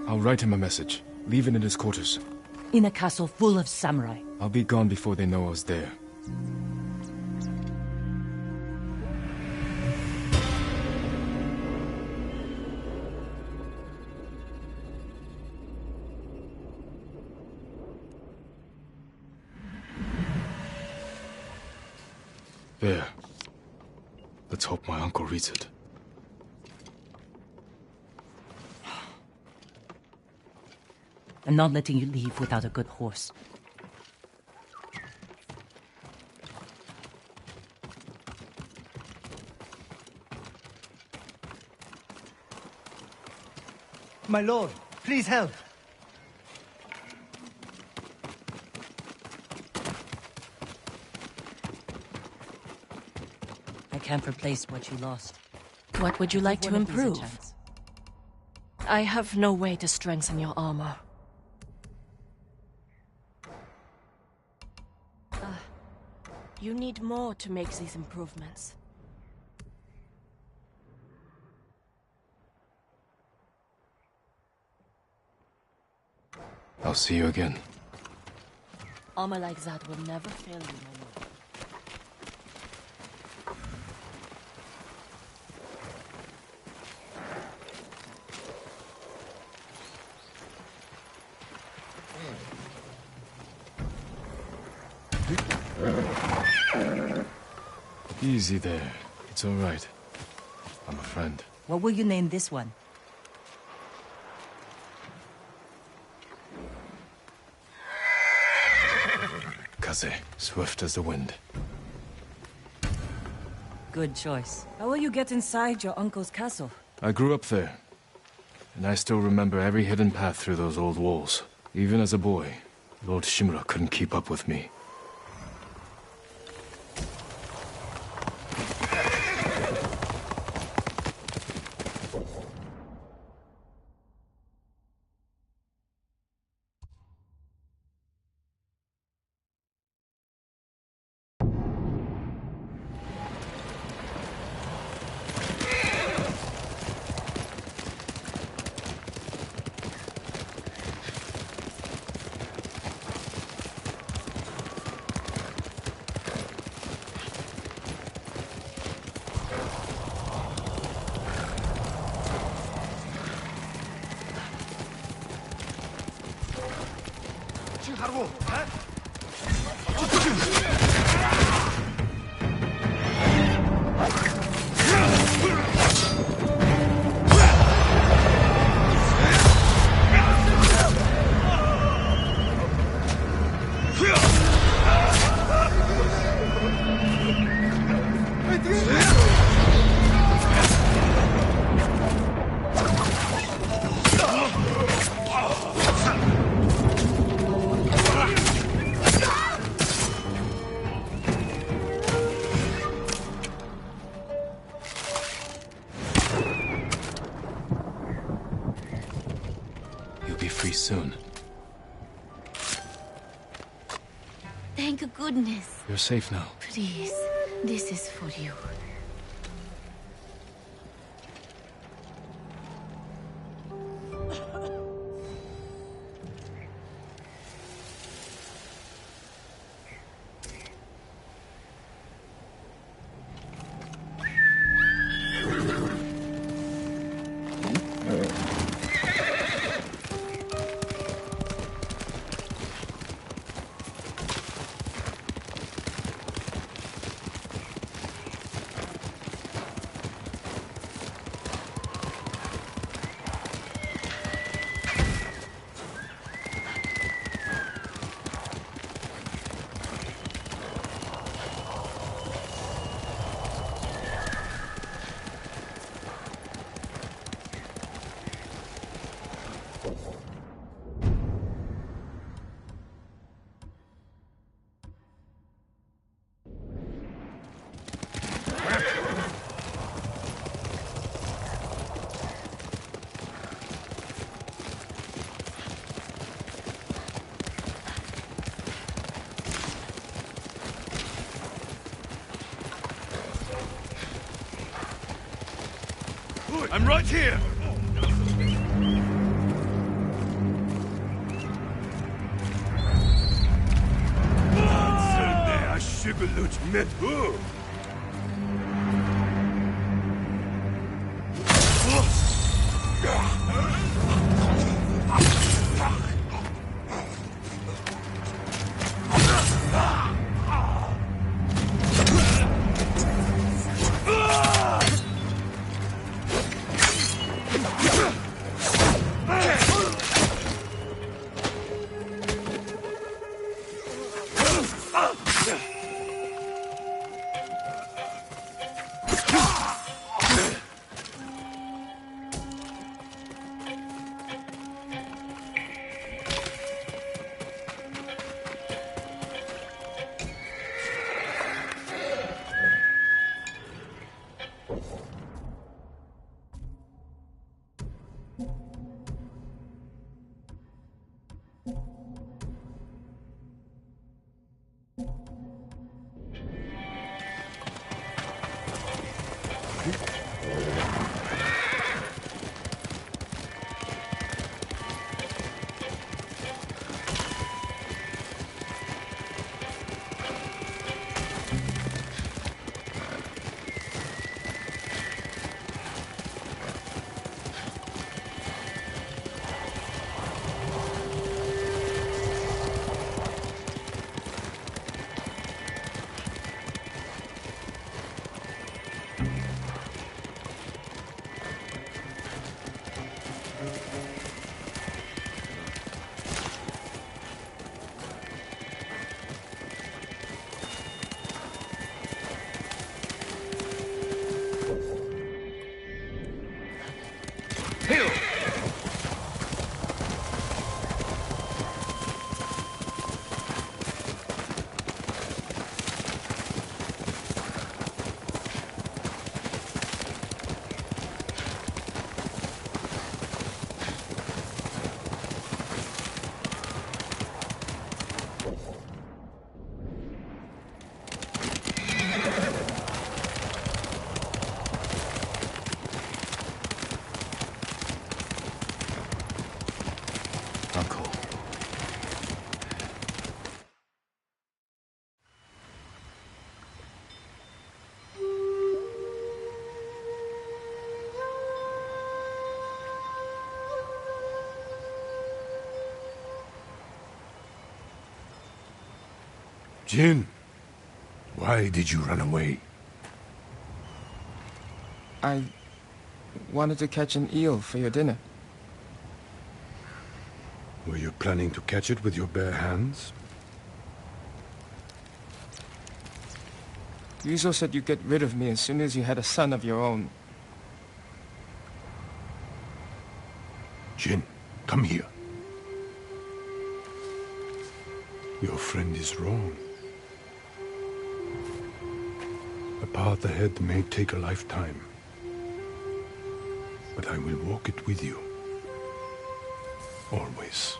I'll write him a message. Leave it in his quarters. In a castle full of samurai. I'll be gone before they know I was there. There. Let's hope my uncle reads it. I'm not letting you leave without a good horse. My lord, please help. I can't replace what you lost. What would you like to One of these a improve? chance. I have no way to strengthen your armor. You need more to make these improvements. I'll see you again. Armor like that will never fail you, my lord. Easy there. It's all right. I'm a friend. What will you name this one? Kaze, swift as the wind. Good choice. How will you get inside your uncle's castle? I grew up there, and I still remember every hidden path through those old walls. Even as a boy, Lord Shimura couldn't keep up with me. Soon. Thank goodness. You're safe now. Please, this is for you. I'm right here! Jin, why did you run away? I wanted to catch an eel for your dinner. Were you planning to catch it with your bare hands? Ryuzo said you'd get rid of me as soon as you had a son of your own. Jin, come here. Your friend is wrong. The path ahead may take a lifetime, but I will walk it with you. Always.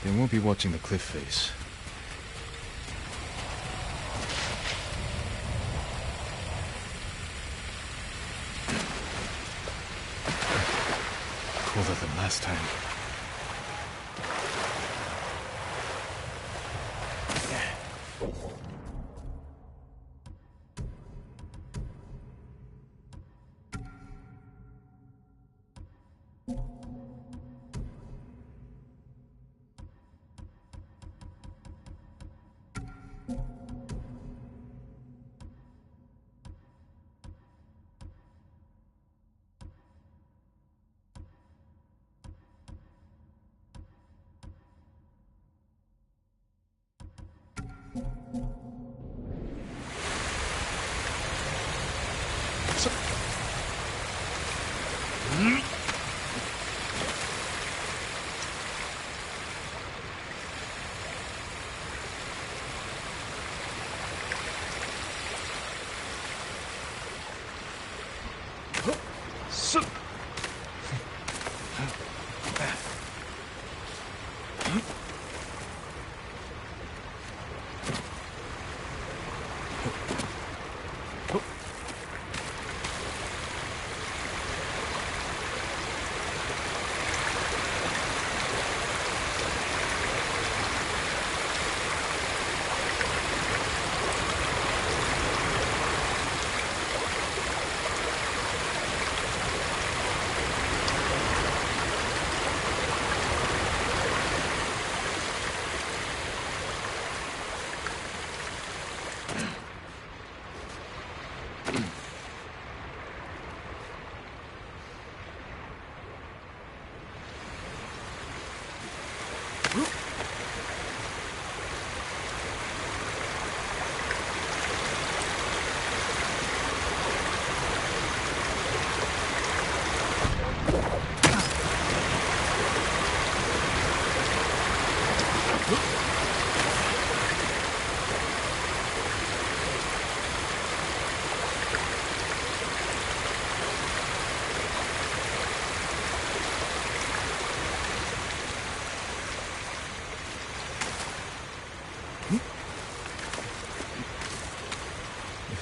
They won't be watching the cliff face. Colder than last time.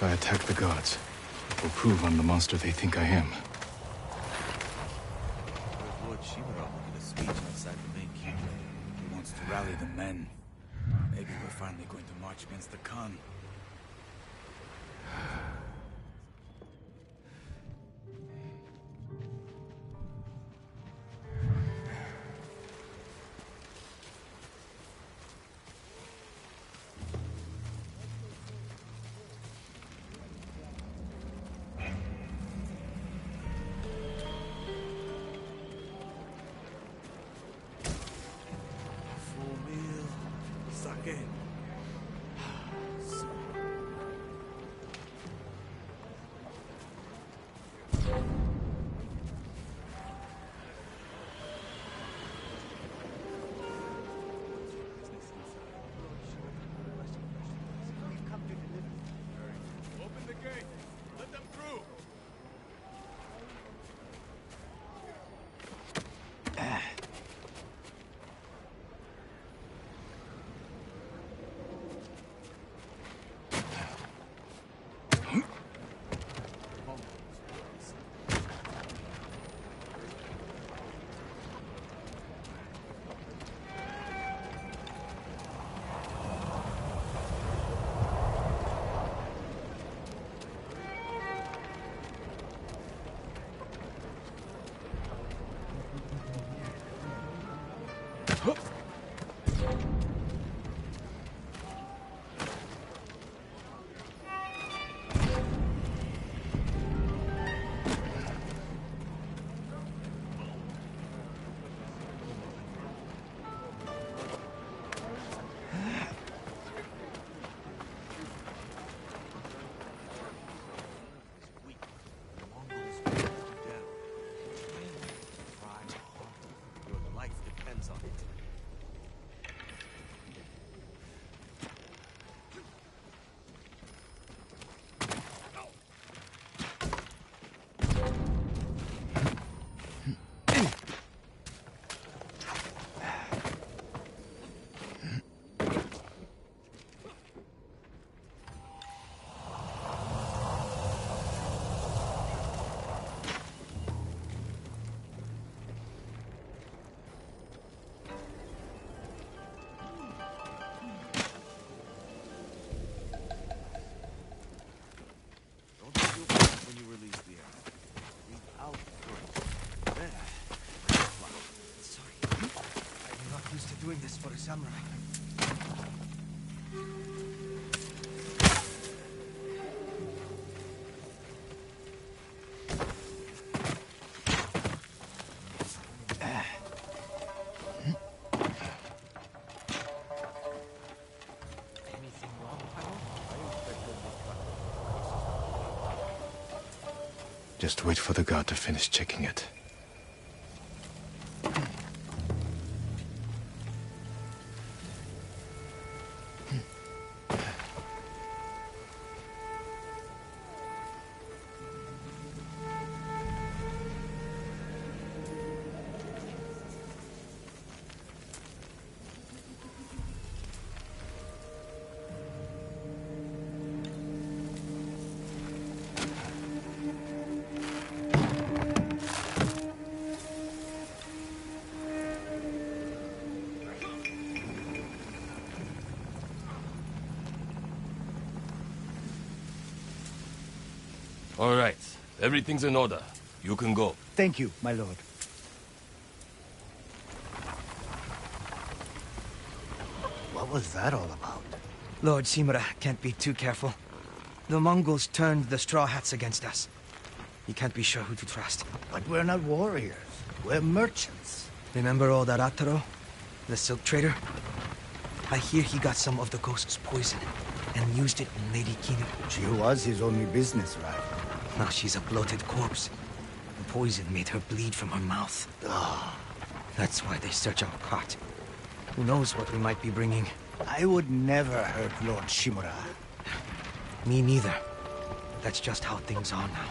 If I attack the gods, it will prove I'm the monster they think I am. Lord Shimura did a speech outside the main camp. He wants to rally the men. Maybe we're finally going to march against the Khan. for a samurai. Just wait for the guard to finish checking it. All right. Everything's in order. You can go. Thank you, my lord. What was that all about? Lord Shimura can't be too careful. The Mongols turned the Straw Hats against us. You can't be sure who to trust. But we're not warriors. We're merchants. Remember old Arataro? The silk trader? I hear he got some of the ghost's poison and used it on Lady Kinu. She was his only business rival. Now she's a bloated corpse. The poison made her bleed from her mouth. That's why they search our cot. Who knows what we might be bringing? I would never hurt Lord Shimura. Me neither. That's just how things are now.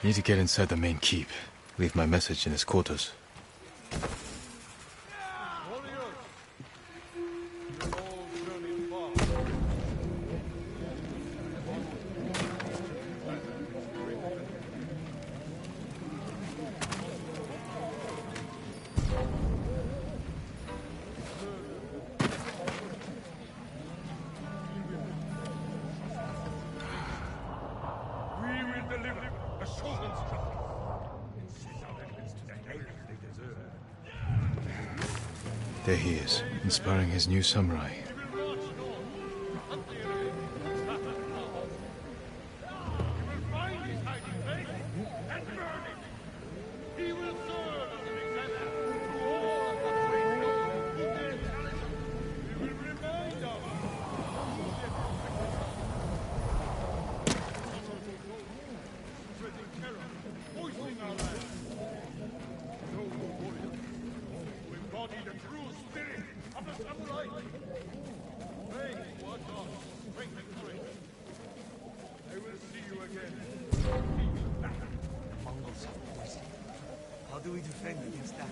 Need to get inside the main keep. Leave my message in his quarters. There he is, inspiring his new samurai. How do we defend against that?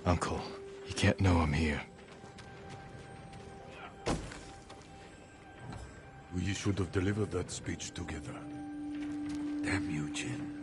Uncle, he can't know I'm here. We should have delivered that speech together. Damn you, Jin.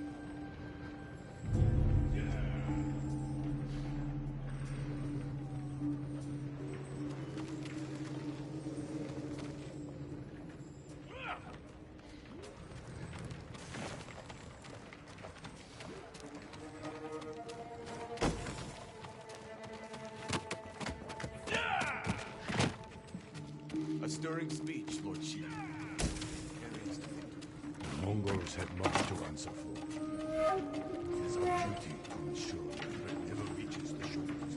A stirring speech, Lord Shi. The Mongols had much to answer for. It is our duty to ensure that threat never reaches the shores.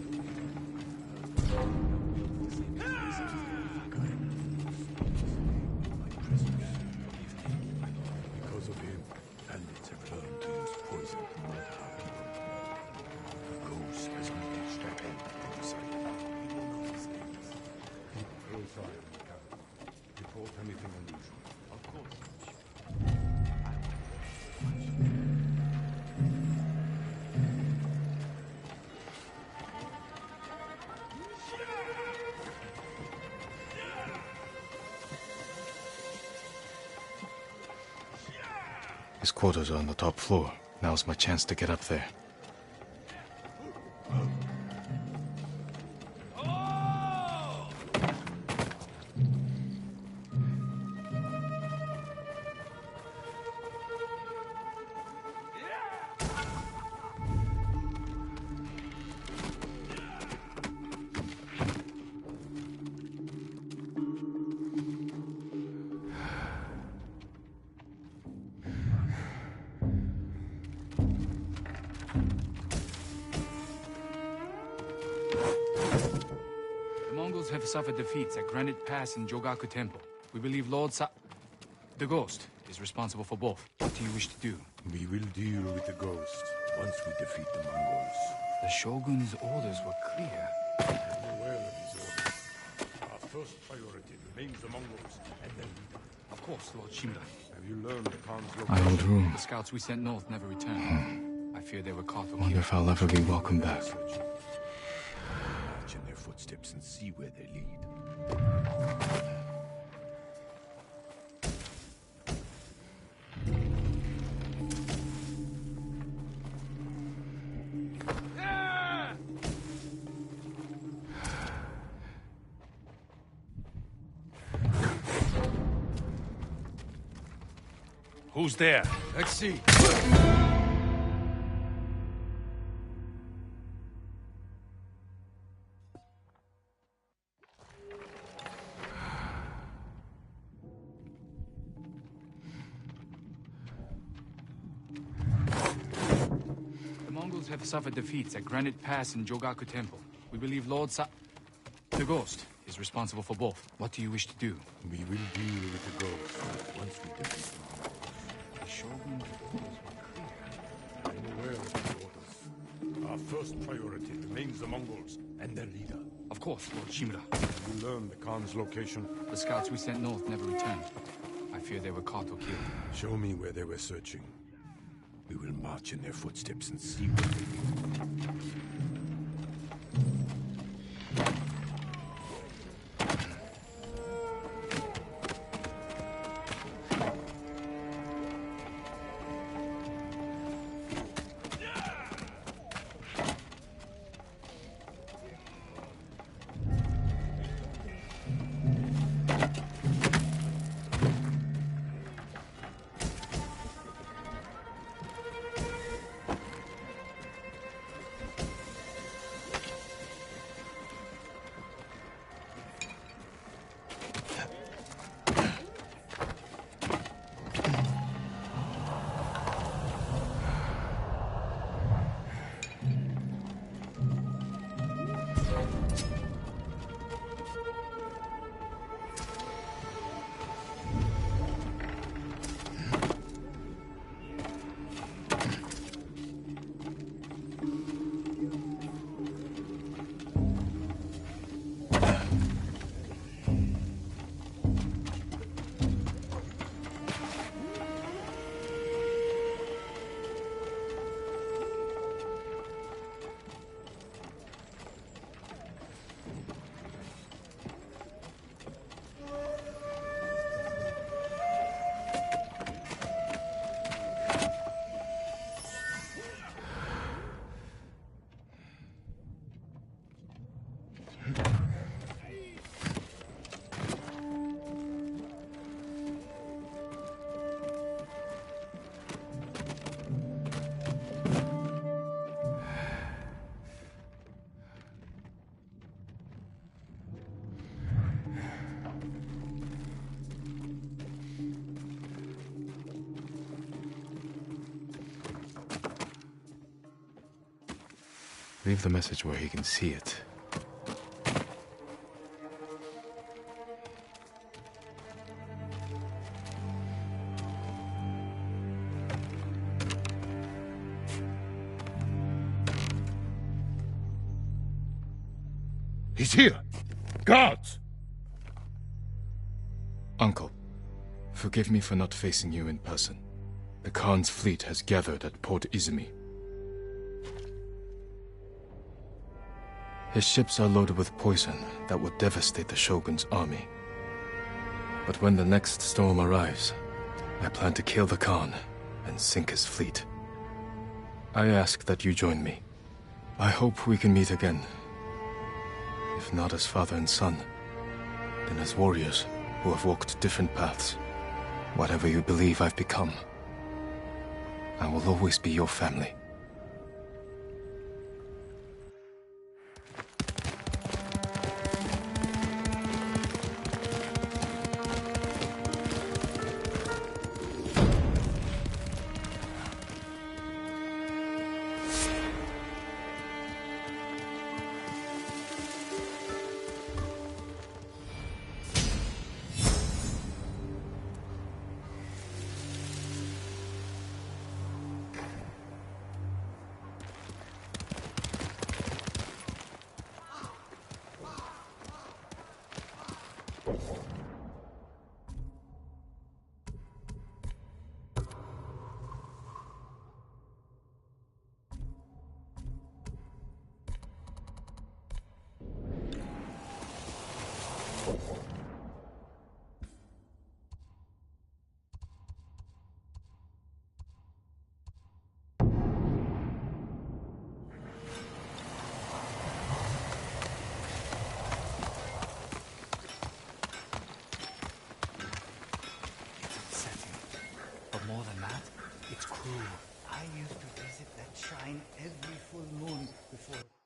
Because of him, bandits have learned to use poison to murder our people. The ghost has unleashed their end. fire in the cabin. Report anything unusual. Of course. His quarters are on the top floor. Now's my chance to get up there. Have suffered defeats at Granite Pass and Jogaku Temple. We believe the Ghost is responsible for both. What do you wish to do? We will deal with the ghost once we defeat the Mongols. The Shogun's orders were clear. I'm aware of his orders. Our first priority remains the Mongols and their leader. Of course, Lord Shimura. Have you learned the Khan's My location? old room. The scouts we sent north never returned. I fear they were caught or Wonder killed. if I'll ever be welcome back. March in their footsteps and see where they lead. Who's there? Let's see. The Mongols have suffered defeats at Granite Pass and Jogaku Temple. We believe the Ghost is responsible for both. What do you wish to do? We will deal with the ghost once we defeat the Mongols. The Shogun's orders were clear. I'm aware of his orders. Our first priority remains the Mongols and their leader. Of course, Lord Shimura. Have you learned the Khan's location? The scouts we sent north never returned. I fear they were caught or killed. Show me where they were searching. We will march in their footsteps and see what they lead. Leave the message where he can see it. He's here! Guards! Forgive me for not facing you in person. The Khan's fleet has gathered at Port Izumi. His ships are loaded with poison that would devastate the Shogun's army. But when the next storm arrives, I plan to kill the Khan and sink his fleet. I ask that you join me. I hope we can meet again. If not as father and son, then as warriors who have walked different paths. Whatever you believe I've become, I will always be your family. More than that, it's cruel. I used to visit that shrine every full moon before...